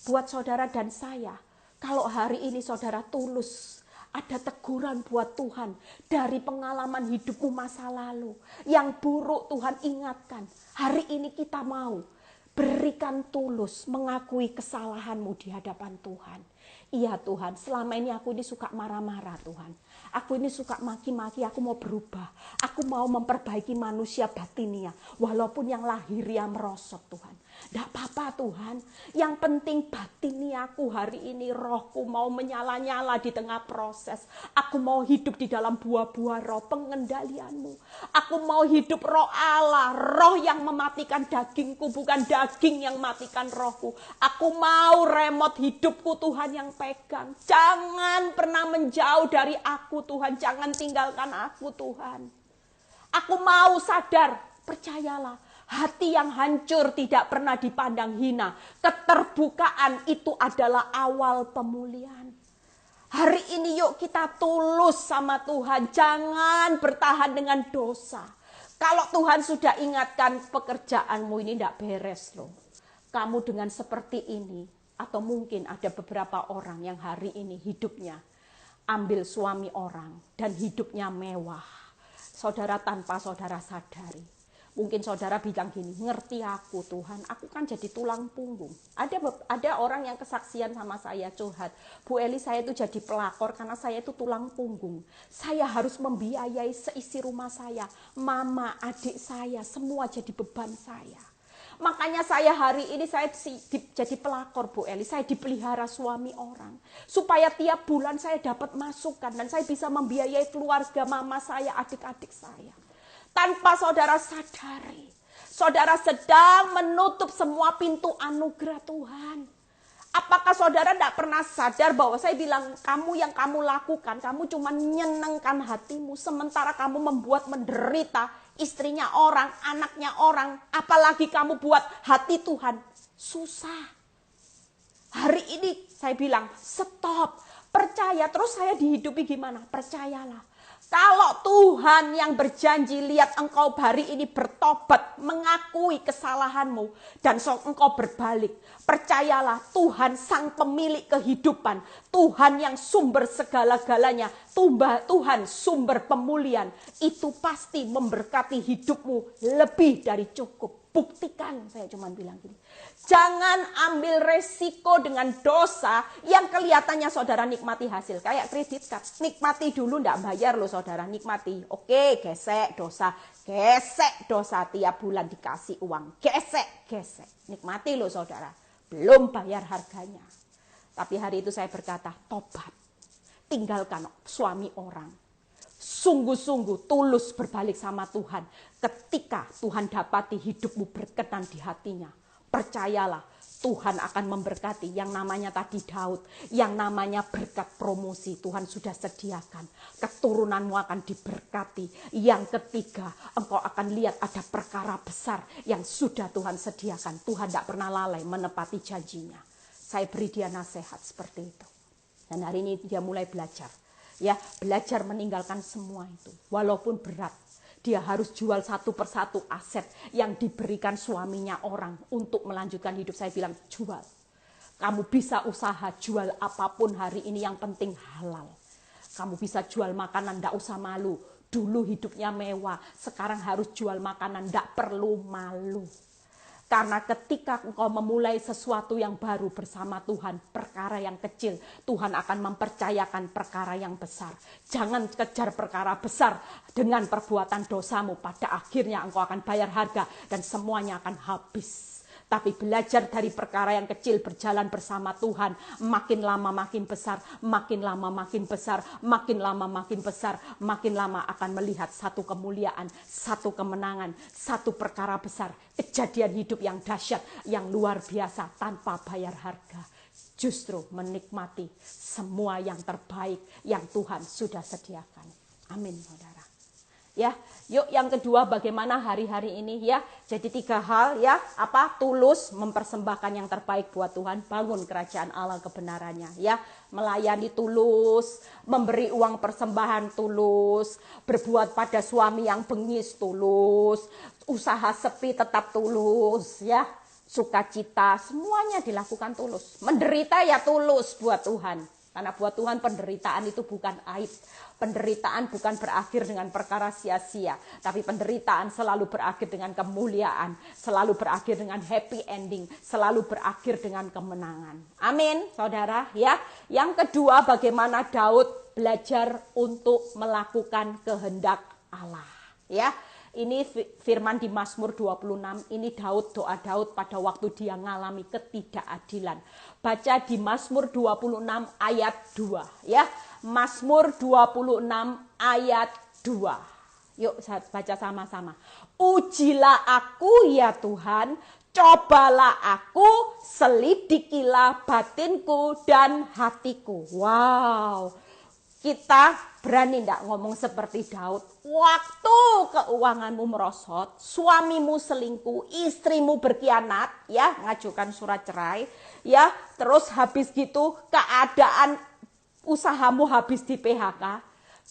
A: Buat saudara dan saya. Kalau hari ini saudara tulus, ada teguran buat Tuhan dari pengalaman hidupmu masa lalu. Yang buruk Tuhan ingatkan. Hari ini kita mau berikan tulus mengakui kesalahanmu di hadapan Tuhan. Iya Tuhan, selama ini aku ini suka marah-marah Tuhan. Aku ini suka maki-maki, aku mau berubah. Aku mau memperbaiki manusia batinia. Walaupun yang lahiriah merosot Tuhan. Tidak apa-apa Tuhan. Yang penting batiniaku hari ini, rohku mau menyala-nyala di tengah proses. Aku mau hidup di dalam buah-buah roh pengendalianmu. Aku mau hidup roh Allah. Roh yang mematikan dagingku, bukan daging yang matikan rohku. Aku mau remote hidupku Tuhan yang pegang. Jangan pernah menjauh dari aku Tuhan. Jangan tinggalkan aku Tuhan. Aku mau sadar, percayalah. Hati yang hancur tidak pernah dipandang hina. Keterbukaan itu adalah awal pemulihan. Hari ini yuk kita tulus sama Tuhan. Jangan bertahan dengan dosa. Kalau Tuhan sudah ingatkan pekerjaanmu ini tidak beres loh. Kamu dengan seperti ini. Atau mungkin ada beberapa orang yang hari ini hidupnya ambil suami orang. Dan hidupnya mewah. Saudara tanpa saudara sadari. Mungkin saudara bilang gini, ngerti aku Tuhan, aku kan jadi tulang punggung. Ada orang yang kesaksian sama saya curhat, Bu Eli saya itu jadi pelakor karena saya itu tulang punggung. Saya harus membiayai seisi rumah saya, mama, adik saya, semua jadi beban saya. Makanya saya hari ini saya jadi pelakor Bu Eli, saya dipelihara suami orang. Supaya tiap bulan saya dapat masukan dan saya bisa membiayai keluarga mama saya, adik-adik saya. Tanpa saudara sadari, saudara sedang menutup semua pintu anugerah Tuhan. Apakah saudara tidak pernah sadar bahwa saya bilang kamu yang kamu lakukan, kamu cuma menyenangkan hatimu. Sementara kamu membuat menderita istrinya orang, anaknya orang. Apalagi kamu buat hati Tuhan susah. Hari ini saya bilang stop, percaya. Terus saya dihidupi gimana? Percayalah. Kalau Tuhan yang berjanji, lihat engkau hari ini bertobat, mengakui kesalahanmu, dan engkau berbalik. Percayalah Tuhan sang pemilik kehidupan, Tuhan yang sumber segala-galanya, Tuhan sumber pemulihan, itu pasti memberkati hidupmu lebih dari cukup. Buktikan, saya cuma bilang gini. Jangan ambil resiko dengan dosa yang kelihatannya saudara nikmati hasil. Kayak kredit card, nikmati dulu ndak bayar loh saudara, nikmati. Oke, gesek dosa tiap bulan dikasih uang. Gesek. Nikmati loh saudara, belum bayar harganya. Tapi hari itu saya berkata, tobat. Tinggalkan suami orang. Sungguh-sungguh tulus berbalik sama Tuhan. Ketika Tuhan dapati hidupmu berkenan di hatinya, percayalah Tuhan akan memberkati. Yang namanya tadi Daud, yang namanya berkat promosi Tuhan sudah sediakan. Keturunanmu akan diberkati. Yang ketiga, engkau akan lihat ada perkara besar yang sudah Tuhan sediakan. Tuhan tidak pernah lalai menepati janjinya. Saya beri dia nasihat seperti itu. Dan hari ini dia mulai belajar. Ya, belajar meninggalkan semua itu. Walaupun berat, dia harus jual satu persatu aset yang diberikan suaminya orang untuk melanjutkan hidup. Saya bilang, jual. Kamu bisa usaha jual apapun hari ini, yang penting halal. Kamu bisa jual makanan, tidak usah malu. Dulu hidupnya mewah, sekarang harus jual makanan, tidak perlu malu. Karena ketika engkau memulai sesuatu yang baru bersama Tuhan, perkara yang kecil, Tuhan akan mempercayakan perkara yang besar. Jangan kejar perkara besar dengan perbuatan dosamu. Pada akhirnya engkau akan bayar harga dan semuanya akan habis. Tapi belajar dari perkara yang kecil, berjalan bersama Tuhan, makin lama makin besar, makin lama makin besar, makin lama makin besar, makin lama akan melihat satu kemuliaan, satu kemenangan, satu perkara besar, kejadian hidup yang dahsyat, yang luar biasa tanpa bayar harga. justru menikmati semua yang terbaik yang Tuhan sudah sediakan. Amin, saudara. Ya, yuk yang kedua bagaimana hari-hari ini ya. Jadi 3 hal ya, tulus mempersembahkan yang terbaik buat Tuhan, bangun kerajaan Allah kebenarannya ya, melayani tulus, memberi uang persembahan tulus, berbuat pada suami yang bengis tulus, usaha sepi tetap tulus ya, sukacita semuanya dilakukan tulus, menderita ya tulus buat Tuhan. Karena buat Tuhan penderitaan itu bukan aib. Penderitaan bukan berakhir dengan perkara sia-sia. Tapi penderitaan selalu berakhir dengan kemuliaan. Selalu berakhir dengan happy ending. Selalu berakhir dengan kemenangan. Amin, saudara. Ya. Yang kedua, bagaimana Daud belajar untuk melakukan kehendak Allah. Ya. Ini firman di Mazmur 26, ini doa Daud pada waktu dia mengalami ketidakadilan. Baca di Mazmur 26 ayat 2 ya. Mazmur 26 ayat 2. Yuk baca sama-sama. Ujilah aku ya Tuhan, cobalah aku, selidikilah batinku dan hatiku. Wow. Kita berani enggak ngomong seperti Daud? Waktu keuanganmu merosot, suamimu selingkuh, istrimu berkhianat, ya, ngajukan surat cerai, ya, terus habis gitu keadaan usahamu habis di PHK.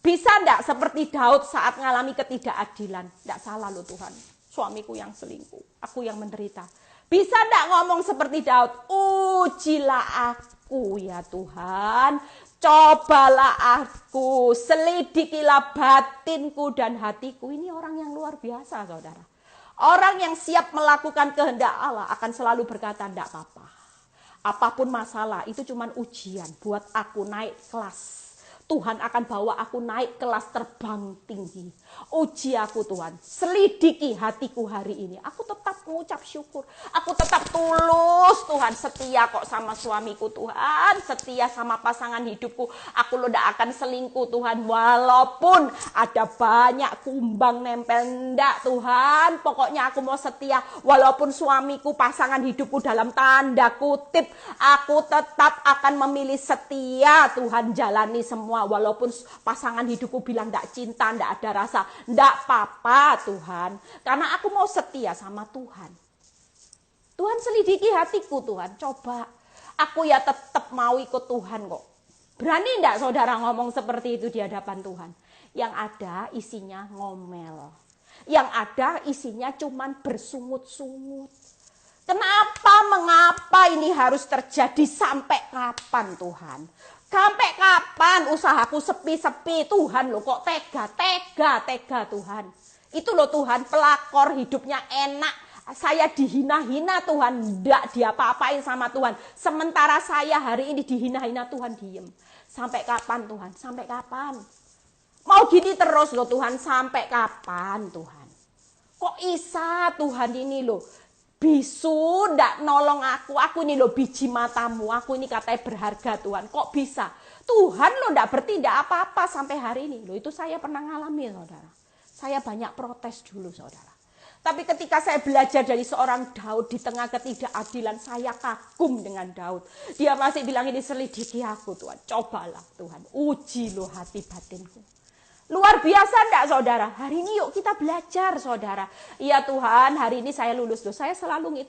A: Bisa enggak seperti Daud saat mengalami ketidakadilan? Enggak salah loh Tuhan, suamiku yang selingkuh, aku yang menderita. Bisa enggak ngomong seperti Daud? Ujilah aku ya Tuhan, cobalah aku, selidikilah batinku dan hatiku. Ini orang yang luar biasa, saudara. Orang yang siap melakukan kehendak Allah akan selalu berkata, enggak apa-apa. Apapun masalah, itu cuma ujian buat aku naik kelas. Tuhan akan bawa aku naik kelas terbang tinggi. Uji aku Tuhan, selidiki hatiku hari ini. Aku tetap mengucap syukur. Aku tetap tulus Tuhan, setia kok sama suamiku Tuhan. Setia sama pasangan hidupku. Aku lo tidak akan selingkuh Tuhan. Walaupun ada banyak kumbang nempel, enggak Tuhan. Pokoknya aku mau setia. Walaupun suamiku, pasangan hidupku dalam tanda kutip, aku tetap akan memilih setia Tuhan, jalani semua. Walaupun pasangan hidupku bilang enggak cinta, enggak ada rasa, enggak apa-apa Tuhan. Karena aku mau setia sama Tuhan. Tuhan selidiki hatiku Tuhan, coba. Aku ya tetap mau ikut Tuhan kok. Berani enggak saudara ngomong seperti itu di hadapan Tuhan? Yang ada isinya ngomel. Yang ada isinya cuman bersungut-sungut. Mengapa ini harus terjadi? Sampai kapan Tuhan? Sampai kapan usahaku sepi-sepi? Tuhan loh kok tega Tuhan. Itu loh Tuhan, pelakor hidupnya enak. Saya dihina-hina Tuhan, enggak diapa-apain sama Tuhan. Sementara saya hari ini dihina-hina Tuhan diem. Sampai kapan Tuhan? Sampai kapan? Mau gini terus loh Tuhan, sampai kapan Tuhan? Kok isa Tuhan ini loh? Bisu ndak nolong aku ini loh biji matamu, aku ini katanya berharga Tuhan, kok bisa? Tuhan lo ndak bertindak apa-apa sampai hari ini. Loh itu saya pernah ngalamin saudara. Saya banyak protes dulu saudara. Tapi ketika saya belajar dari seorang Daud di tengah ketidakadilan, saya kagum dengan Daud. Dia masih bilang ini selidiki aku Tuhan, cobalah Tuhan, uji lo hati batinku. Luar biasa enggak saudara? Hari ini yuk kita belajar saudara. Iya Tuhan, hari ini saya lulus loh. Saya selalu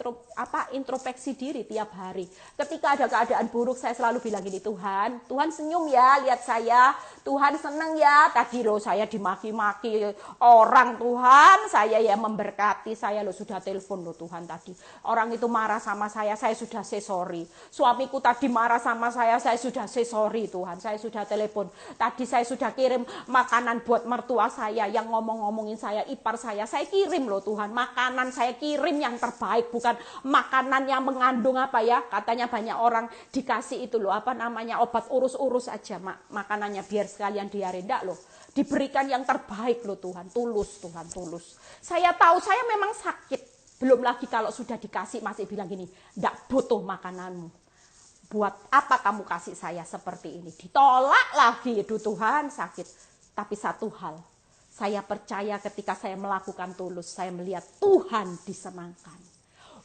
A: introspeksi diri tiap hari. Ketika ada keadaan buruk saya selalu bilang gini, Tuhan senyum ya lihat saya. Tuhan seneng ya. Tadi loh saya dimaki-maki orang Tuhan. Saya ya memberkati, saya loh sudah telepon loh Tuhan tadi. Orang itu marah sama saya sudah say sorry. Suamiku tadi marah sama saya sudah say sorry Tuhan. Saya sudah telepon. Tadi saya sudah kirim makanan buat mertua saya yang ngomongin saya, ipar saya kirim loh Tuhan. Makanan saya kirim yang terbaik, bukan makanan yang mengandung katanya banyak orang dikasih itu loh, obat urus-urus aja makanannya biar sekalian diare, enggak loh. Diberikan yang terbaik loh Tuhan, tulus Tuhan, tulus. Saya tahu saya memang sakit, belum lagi kalau sudah dikasih masih bilang gini, enggak butuh makananmu. Buat apa kamu kasih saya seperti ini? Ditolak lagi, itu Tuhan sakit. Tapi satu hal, saya percaya ketika saya melakukan tulus, saya melihat Tuhan disenangkan.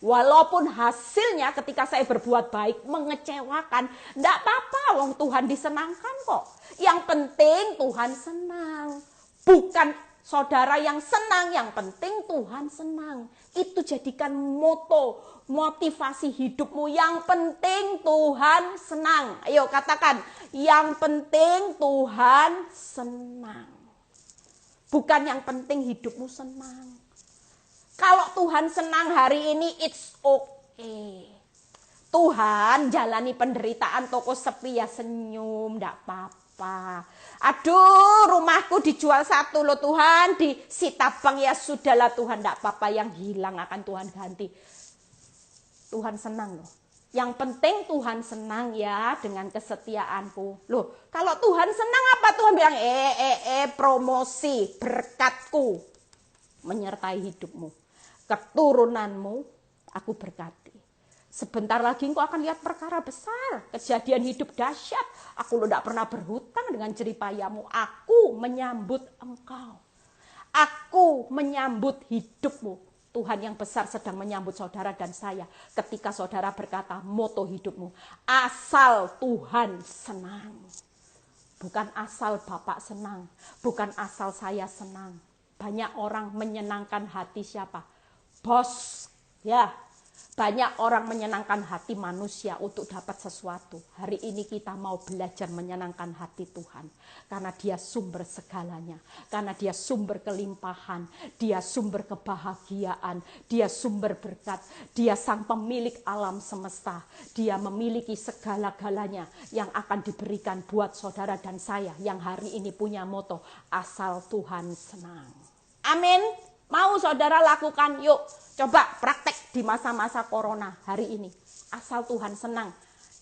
A: Walaupun hasilnya ketika saya berbuat baik mengecewakan, enggak apa-apa, wong Tuhan disenangkan kok. Yang penting Tuhan senang. Bukan saudara yang senang, yang penting Tuhan senang. Itu jadikan moto, motivasi hidupmu. Yang penting Tuhan senang. Ayo katakan, yang penting Tuhan senang. Bukan yang penting hidupmu senang. Kalau Tuhan senang hari ini, it's okay. Tuhan jalani penderitaan, toko sepi ya senyum, enggak apa-apa. Aduh, rumahku dijual satu loh Tuhan, disita bank ya sudahlah Tuhan, enggak apa-apa, yang hilang akan Tuhan ganti. Tuhan senang loh. Yang penting Tuhan senang ya dengan kesetiaanku. Loh, kalau Tuhan senang apa Tuhan bilang? Promosi, berkatku menyertai hidupmu. Keturunanmu aku berkati. Sebentar lagi engkau akan lihat perkara besar, kejadian hidup dahsyat. Aku lo tidak pernah berhutang dengan jeripayamu. Aku menyambut engkau. Aku menyambut hidupmu. Tuhan yang besar sedang menyambut saudara dan saya. Ketika saudara berkata moto hidupmu, asal Tuhan senang. Bukan asal Bapak senang, bukan asal saya senang. Banyak orang menyenangkan hati siapa? Bos, ya. Banyak orang menyenangkan hati manusia untuk dapat sesuatu. Hari ini kita mau belajar menyenangkan hati Tuhan. Karena dia sumber segalanya. Karena dia sumber kelimpahan. Dia sumber kebahagiaan. Dia sumber berkat. Dia sang pemilik alam semesta. Dia memiliki segala-galanya yang akan diberikan buat saudara dan saya. Yang hari ini punya moto, asal Tuhan senang. Amin. Mau saudara lakukan? Yuk, coba praktek di masa-masa corona hari ini. Asal Tuhan senang.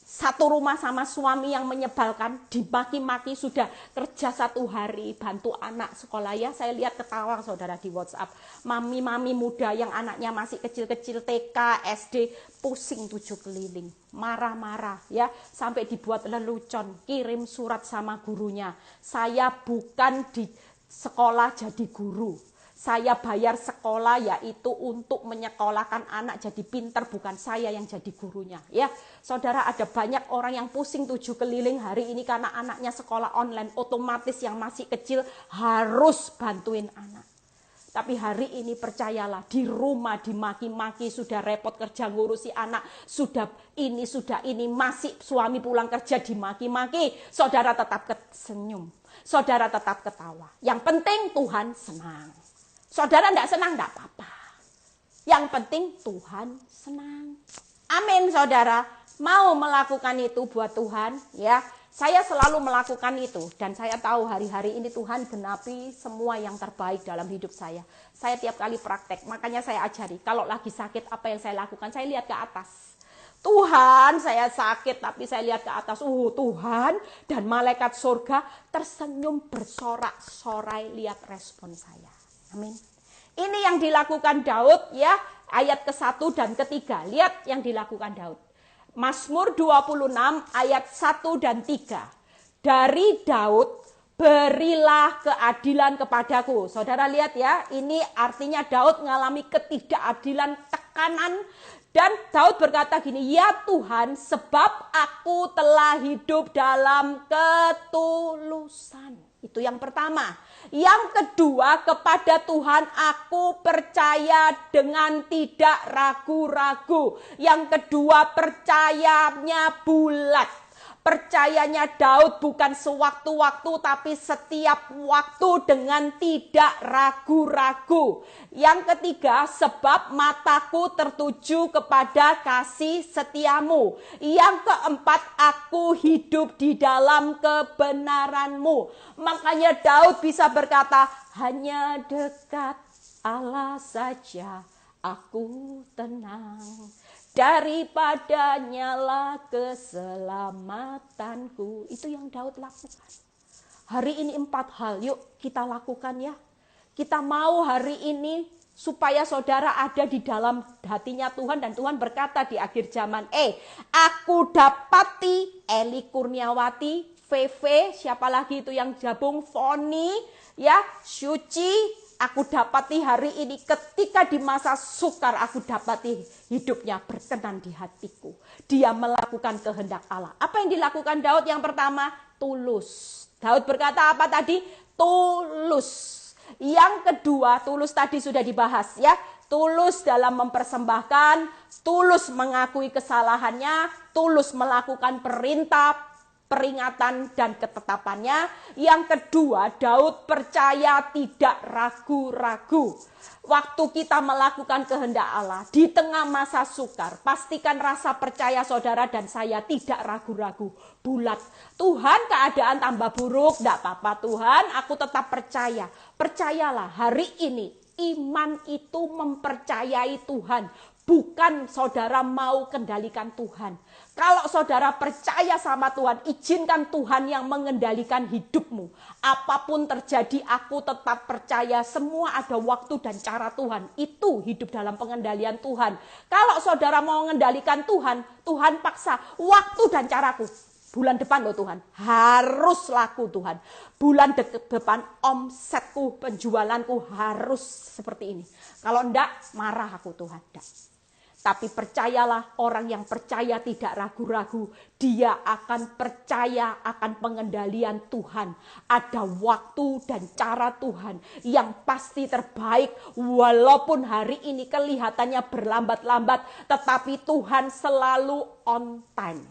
A: Satu rumah sama suami yang menyebalkan, dimaki-maki, sudah kerja 1 hari, bantu anak sekolah. Ya, saya lihat ketawa saudara di WhatsApp. Mami-mami muda yang anaknya masih kecil-kecil TK, SD, pusing 7 keliling. Marah-marah ya, sampai dibuat lelucon, kirim surat sama gurunya. Saya bukan di sekolah jadi guru. Saya bayar sekolah yaitu untuk menyekolahkan anak jadi pintar, bukan saya yang jadi gurunya. Ya, saudara, ada banyak orang yang pusing 7 keliling hari ini karena anaknya sekolah online, otomatis yang masih kecil harus bantuin anak. Tapi hari ini percayalah, di rumah dimaki-maki, sudah repot kerja ngurusi anak, sudah ini, masih suami pulang kerja dimaki-maki, saudara tetap senyum, saudara tetap ketawa. Yang penting Tuhan senang. Saudara tidak senang, tidak apa-apa. Yang penting Tuhan senang. Amin, saudara. Mau melakukan itu buat Tuhan, ya. Saya selalu melakukan itu. Dan saya tahu hari-hari ini Tuhan genapi semua yang terbaik dalam hidup saya. Saya tiap kali praktek, makanya saya ajari. Kalau lagi sakit, apa yang saya lakukan? Saya lihat ke atas. Tuhan, saya sakit, tapi saya lihat ke atas. Tuhan dan malaikat surga tersenyum bersorak-sorai, lihat respon saya. Amin. Ini yang dilakukan Daud ya, ayat ke-1 dan ke-3. Lihat yang dilakukan Daud. Mazmur 26 ayat 1 dan 3. Dari Daud, berilah keadilan kepadaku. Saudara lihat ya, ini artinya Daud mengalami ketidakadilan, tekanan. Dan Daud berkata gini, ya Tuhan, sebab aku telah hidup dalam ketulusan. Itu yang pertama. Yang kedua, kepada Tuhan aku percaya dengan tidak ragu-ragu. Yang kedua, percayanya bulat. Percayanya Daud bukan sewaktu-waktu tapi setiap waktu dengan tidak ragu-ragu. Yang ketiga, sebab mataku tertuju kepada kasih setiamu. Yang keempat, aku hidup di dalam kebenaranmu. Makanya Daud bisa berkata, hanya dekat Allah saja aku tenang. Daripadanya lah keselamatanku. Itu yang Daud lakukan. Hari ini 4 hal, yuk kita lakukan ya. Kita mau hari ini supaya saudara ada di dalam hatinya Tuhan. Dan Tuhan berkata di akhir zaman, aku dapati Eli Kurniawati, VV, siapa lagi itu yang gabung, Foni, ya, Syuci, aku dapati hari ini, ketika di masa sukar aku dapati hidupnya berkenan di hatiku. Dia melakukan kehendak Allah. Apa yang dilakukan Daud? Yang pertama, tulus. Daud berkata apa tadi? Tulus. Yang kedua, tulus tadi sudah dibahas ya. Tulus dalam mempersembahkan, tulus mengakui kesalahannya, tulus melakukan perintah, peringatan dan ketetapannya. Yang kedua, Daud percaya tidak ragu-ragu. Waktu kita melakukan kehendak Allah di tengah masa sukar, pastikan rasa percaya saudara dan saya tidak ragu-ragu, bulat. Tuhan, keadaan tambah buruk, tidak apa-apa Tuhan, aku tetap percaya. Percayalah, hari ini iman itu mempercayai Tuhan. Bukan saudara mau kendalikan Tuhan. Kalau saudara percaya sama Tuhan, izinkan Tuhan yang mengendalikan hidupmu. Apapun terjadi, aku tetap percaya semua ada waktu dan cara Tuhan. Itu hidup dalam pengendalian Tuhan. Kalau saudara mau mengendalikan Tuhan, Tuhan paksa waktu dan caraku. Bulan depan loh Tuhan, harus laku Tuhan. Bulan depan omsetku, penjualanku harus seperti ini. Kalau enggak, marah aku Tuhan. Enggak. Tapi percayalah, orang yang percaya tidak ragu-ragu. Dia akan percaya akan pengendalian Tuhan. Ada waktu dan cara Tuhan yang pasti terbaik. Walaupun hari ini kelihatannya berlambat-lambat, tetapi Tuhan selalu on time.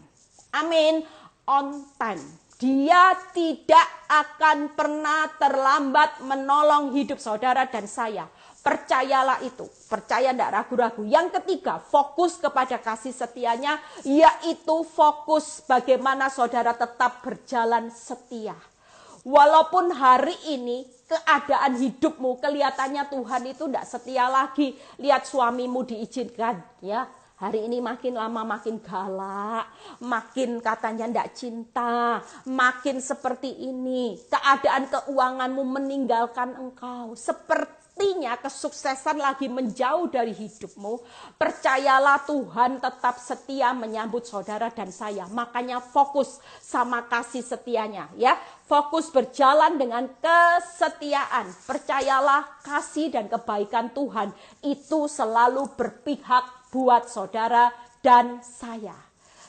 A: Amin, on time. Dia tidak akan pernah terlambat menolong hidup saudara dan saya. Percayalah itu, percaya tidak ragu-ragu. Yang ketiga, fokus kepada kasih setianya, yaitu fokus bagaimana saudara tetap berjalan setia. Walaupun hari ini keadaan hidupmu kelihatannya Tuhan itu tidak setia lagi. Lihat suamimu diizinkan ya. Hari ini makin lama makin galak, makin katanya tidak cinta, makin seperti ini. Keadaan keuanganmu meninggalkan engkau. Sepertinya kesuksesan lagi menjauh dari hidupmu. Percayalah Tuhan tetap setia menyambut saudara dan saya. Makanya fokus sama kasih setianya ya. Fokus berjalan dengan kesetiaan. Percayalah kasih dan kebaikan Tuhan itu selalu berpihak buat saudara dan saya.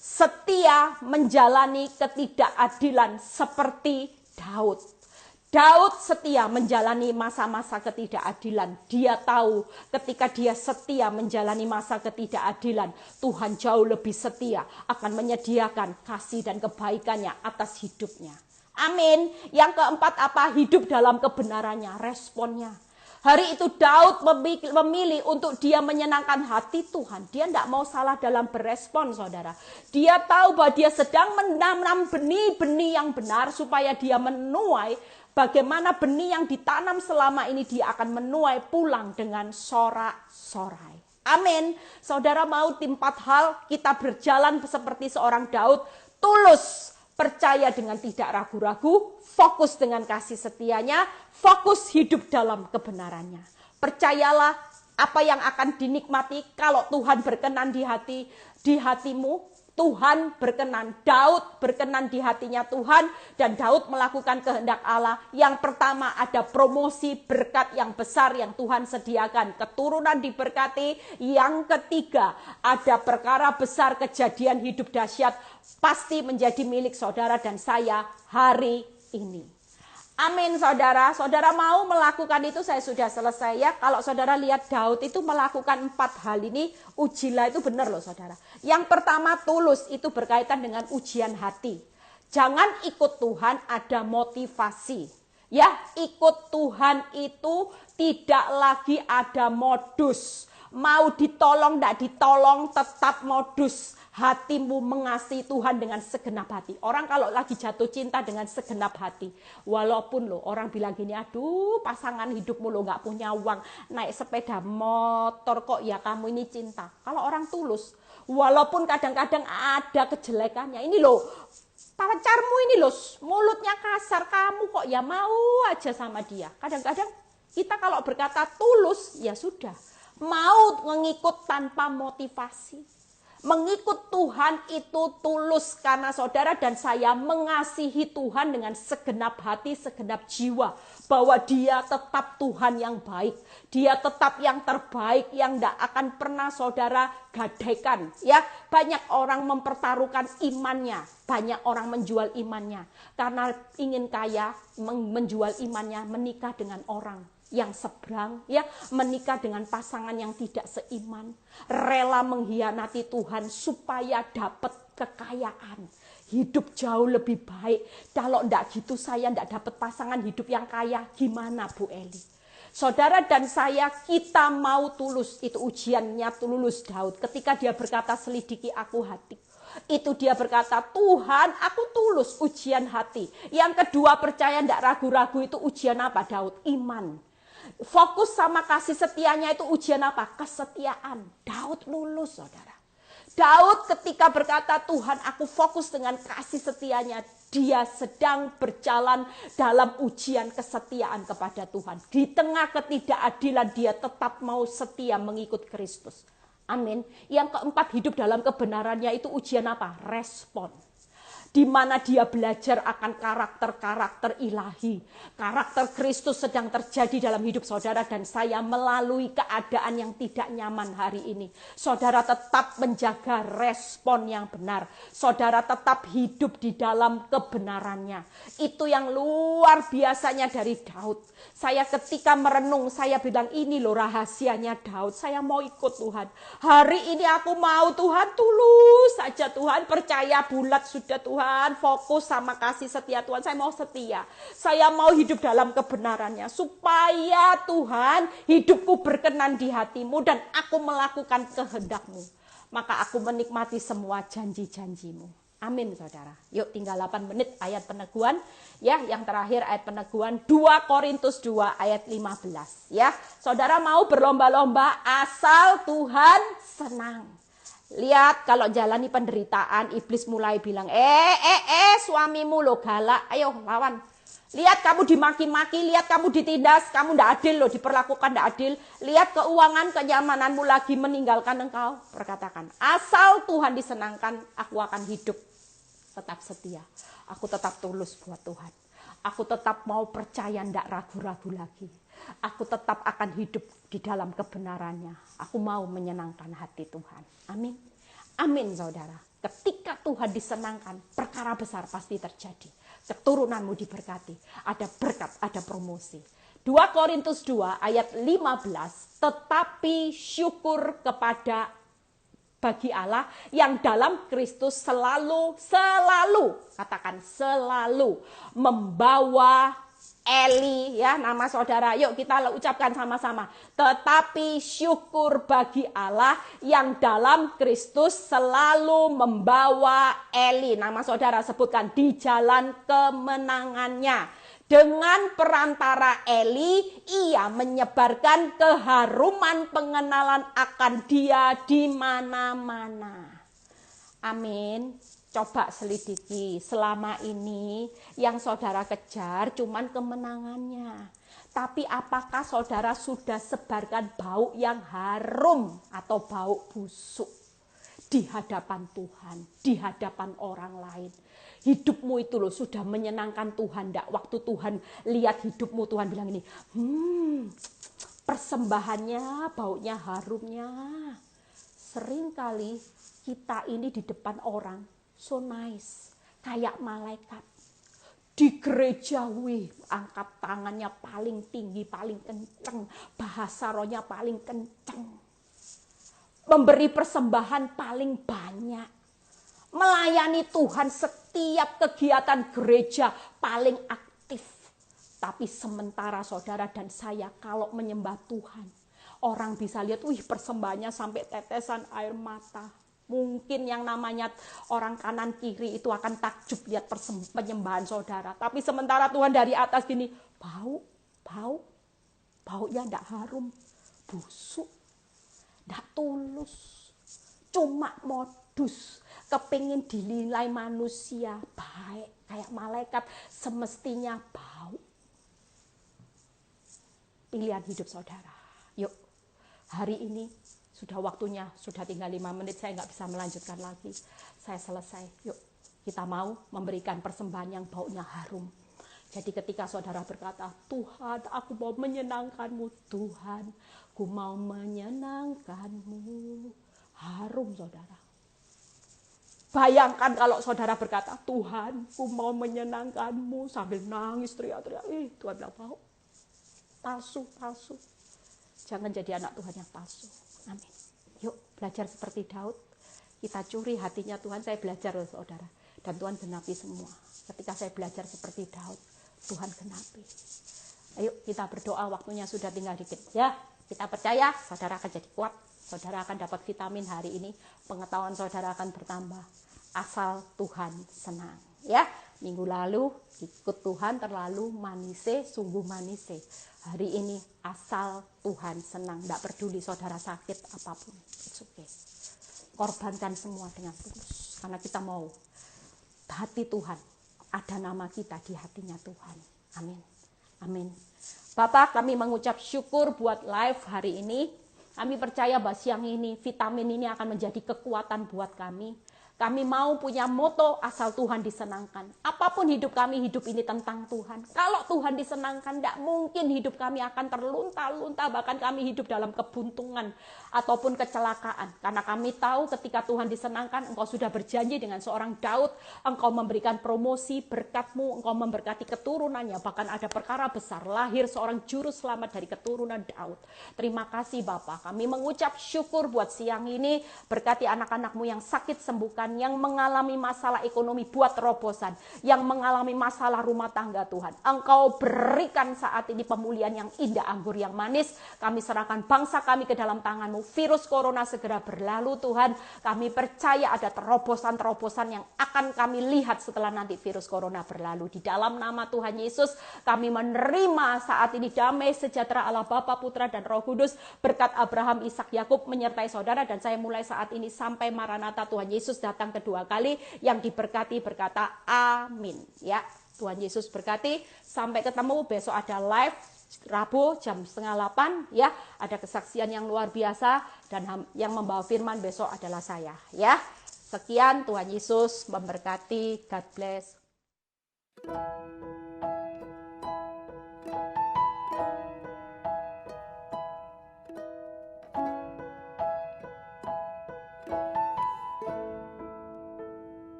A: Setia menjalani ketidakadilan seperti Daud. Daud setia menjalani masa-masa ketidakadilan. Dia tahu ketika dia setia menjalani masa ketidakadilan, Tuhan jauh lebih setia akan menyediakan kasih dan kebaikannya atas hidupnya. Amin. Yang keempat apa? Hidup dalam kebenarannya, responnya. Hari itu Daud memilih untuk dia menyenangkan hati Tuhan. Dia tidak mau salah dalam berespon saudara. Dia tahu bahwa dia sedang menanam benih-benih yang benar supaya dia menuai. Bagaimana benih yang ditanam selama ini dia akan menuai pulang dengan sorak-sorai. Amin. Saudara mau di 4 hal kita berjalan seperti seorang Daud. Tulus. Percaya dengan tidak ragu-ragu, fokus dengan kasih setianya, fokus hidup dalam kebenarannya. Percayalah apa yang akan dinikmati kalau Tuhan berkenan di hatimu. Tuhan berkenan, Daud berkenan di hatinya Tuhan, dan Daud melakukan kehendak Allah. Yang pertama ada promosi berkat yang besar yang Tuhan sediakan, keturunan diberkati. Yang ketiga ada perkara besar, kejadian hidup dahsyat pasti menjadi milik saudara dan saya hari ini. Amin saudara. Saudara mau melakukan itu, saya sudah selesai ya. Kalau saudara lihat Daud itu melakukan 4 hal ini, ujilah itu benar loh saudara. Yang pertama tulus, itu berkaitan dengan ujian hati. Jangan ikut Tuhan ada motivasi. Ya, ikut Tuhan itu tidak lagi ada modus. Mau ditolong, tidak ditolong, tetap modus. Hatimu mengasihi Tuhan dengan segenap hati. Orang kalau lagi jatuh cinta dengan segenap hati, walaupun lo orang bilang gini, aduh pasangan hidupmu lo gak punya uang, naik sepeda motor kok ya kamu ini cinta. Kalau orang tulus, walaupun kadang-kadang ada kejelekannya, ini lo pacarmu ini lo mulutnya kasar, kamu kok ya mau aja sama dia. Kadang-kadang kita kalau berkata tulus, ya sudah, mau mengikut tanpa motivasi. Mengikut Tuhan itu tulus karena saudara dan saya mengasihi Tuhan dengan segenap hati, segenap jiwa. Bahwa dia tetap Tuhan yang baik. Dia tetap yang terbaik yang tidak akan pernah saudara gadaikan. Ya, banyak orang mempertaruhkan imannya. Banyak orang menjual imannya. Karena ingin kaya, menjual imannya, menikah dengan orang yang seberang, ya, menikah dengan pasangan yang tidak seiman, rela mengkhianati Tuhan supaya dapat kekayaan, hidup jauh lebih baik. Kalau enggak gitu saya enggak dapat pasangan hidup yang kaya, gimana Bu Eli? Saudara dan saya, kita mau tulus. Itu ujiannya lulus Daud ketika dia berkata, selidiki aku hati. Itu dia berkata, Tuhan aku tulus, ujian hati. Yang kedua, percaya enggak ragu-ragu, itu ujian apa Daud? Iman. Fokus sama kasih setianya itu ujian apa? Kesetiaan. Daud lulus saudara. Daud ketika berkata Tuhan aku fokus dengan kasih setianya. Dia sedang berjalan dalam ujian kesetiaan kepada Tuhan. Di tengah ketidakadilan dia tetap mau setia mengikut Kristus. Amin. Yang keempat, hidup dalam kebenarannya itu ujian apa? Respon. Di mana dia belajar akan karakter-karakter ilahi. Karakter Kristus sedang terjadi dalam hidup saudara dan saya melalui keadaan yang tidak nyaman hari ini. Saudara tetap menjaga respon yang benar. Saudara tetap hidup di dalam kebenarannya. Itu yang luar biasanya dari Daud. Saya ketika merenung, saya bilang ini loh rahasianya Daud. Saya mau ikut Tuhan. Hari ini aku mau Tuhan, tulus saja Tuhan. Percaya bulat sudah Tuhan. Fokus sama kasih setia Tuhan. Saya mau setia. Saya mau hidup dalam kebenarannya. Supaya Tuhan hidupku berkenan di hatimu. Dan aku melakukan kehendakmu. Maka aku menikmati semua janji-janjimu. Amin saudara. Yuk tinggal 8 menit ayat peneguhan. Ya, yang terakhir ayat peneguhan 2 Korintus 2 ayat 15. Ya, saudara mau berlomba-lomba asal Tuhan senang. Lihat kalau jalani penderitaan, iblis mulai bilang, suamimu lo galak, ayo lawan. Lihat kamu dimaki-maki, lihat kamu ditindas, kamu ndak adil lo, diperlakukan ndak adil. Lihat keuangan, kenyamananmu lagi meninggalkan engkau. Perkatakan, asal Tuhan disenangkan, aku akan hidup tetap setia. Aku tetap tulus buat Tuhan. Aku tetap mau percaya, ndak ragu-ragu lagi. Aku tetap akan hidup di dalam kebenarannya. Aku mau menyenangkan hati Tuhan. Amin. Amin saudara. Ketika Tuhan disenangkan, perkara besar pasti terjadi. Keturunanmu diberkati. Ada berkat, ada promosi. 2 Korintus 2 ayat 15. Tetapi syukur kepada bagi Allah yang dalam Kristus selalu, katakan selalu membawa Eli, ya nama saudara, yuk kita ucapkan sama-sama. Tetapi syukur bagi Allah yang dalam Kristus selalu membawa Eli. Nama saudara sebutkan di jalan kemenangannya. Dengan perantara Eli, ia menyebarkan keharuman pengenalan akan dia di mana-mana. Amin. Coba selidiki, selama ini yang saudara kejar cuman kemenangannya. Tapi apakah saudara sudah sebarkan bau yang harum atau bau busuk di hadapan Tuhan, di hadapan orang lain? Hidupmu itu loh sudah menyenangkan Tuhan enggak? Waktu Tuhan lihat hidupmu, Tuhan bilang ini, persembahannya, baunya, harumnya. Seringkali kita ini di depan orang so nice, kayak malaikat. Di gereja, angkat tangannya paling tinggi, paling kenceng. Bahasa rohnya paling kenceng. Memberi persembahan paling banyak. Melayani Tuhan setiap kegiatan gereja paling aktif. Tapi sementara saudara dan saya kalau menyembah Tuhan, orang bisa lihat, persembahannya sampai tetesan air mata. Mungkin yang namanya orang kanan kiri itu akan takjub lihat penyembahan saudara. Tapi sementara Tuhan dari atas gini, baunya enggak harum, busuk, enggak tulus. Cuma modus, kepingin dinilai manusia baik, kayak malaikat, semestinya bau. Pilihan hidup saudara. Yuk, hari ini sudah waktunya, sudah tinggal 5 menit, saya nggak bisa melanjutkan lagi. Saya selesai. Yuk, kita mau memberikan persembahan yang baunya harum. Jadi ketika saudara berkata, Tuhan, aku mau menyenangkan-Mu. Tuhan, ku mau menyenangkan-Mu. Harum, saudara. Bayangkan kalau saudara berkata, Tuhan, ku mau menyenangkan-Mu. Sambil nangis, teriak-teriak. Tuhan bilang, mau. Palsu. Jangan jadi anak Tuhan yang palsu. Amin. Yuk, belajar seperti Daud. Kita curi hatinya Tuhan. Saya belajar loh, saudara. Dan Tuhan genapi semua. Ketika saya belajar seperti Daud, Tuhan genapi. Ayo kita berdoa, waktunya sudah tinggal dikit. Ya, kita percaya saudara akan jadi kuat. Saudara akan dapat vitamin hari ini. Pengetahuan saudara akan bertambah. Asal Tuhan senang. Ya, minggu lalu ikut Tuhan terlalu manise, sungguh manise. Hari ini asal Tuhan senang. Tidak peduli saudara sakit apapun. It's okay. Korbankan semua dengan tulus. Karena kita mau hati Tuhan. Ada nama kita di hatinya Tuhan. Amin. Amin. Bapak, kami mengucap syukur buat live hari ini. Kami percaya bahwa siang ini, vitamin ini akan menjadi kekuatan buat kami. Kami mau punya moto asal Tuhan disenangkan. Apapun hidup kami, hidup ini tentang Tuhan. Kalau Tuhan disenangkan, tidak mungkin hidup kami akan terlunta-lunta. Bahkan kami hidup dalam kebuntungan ataupun kecelakaan. Karena kami tahu ketika Tuhan disenangkan, Engkau sudah berjanji dengan seorang Daud. Engkau memberikan promosi berkat-Mu, Engkau memberkati keturunannya. Bahkan ada perkara besar, lahir seorang juru selamat dari keturunan Daud. Terima kasih Bapa. Kami mengucap syukur buat siang ini. Berkati anak-anak-Mu yang sakit sembuhkan, yang mengalami masalah ekonomi buat terobosan, yang mengalami masalah rumah tangga Tuhan. Engkau berikan saat ini pemulihan yang indah, anggur yang manis. Kami serahkan bangsa kami ke dalam tangan-Mu. Virus corona segera berlalu Tuhan. Kami percaya ada terobosan-terobosan yang akan kami lihat setelah nanti virus corona berlalu. Di dalam nama Tuhan Yesus kami menerima saat ini damai sejahtera Allah Bapa, Putra dan Roh Kudus. Berkat Abraham, Ishak, Yakub menyertai saudara, dan saya mulai saat ini sampai Maranatha Tuhan Yesus datang kedua kali. Yang diberkati berkata amin. Ya, Tuhan Yesus berkati. Sampai ketemu besok, ada live Rabu jam 7:30 ya. Ada kesaksian yang luar biasa, dan yang membawa firman besok adalah saya ya. Sekian, Tuhan Yesus memberkati. God bless.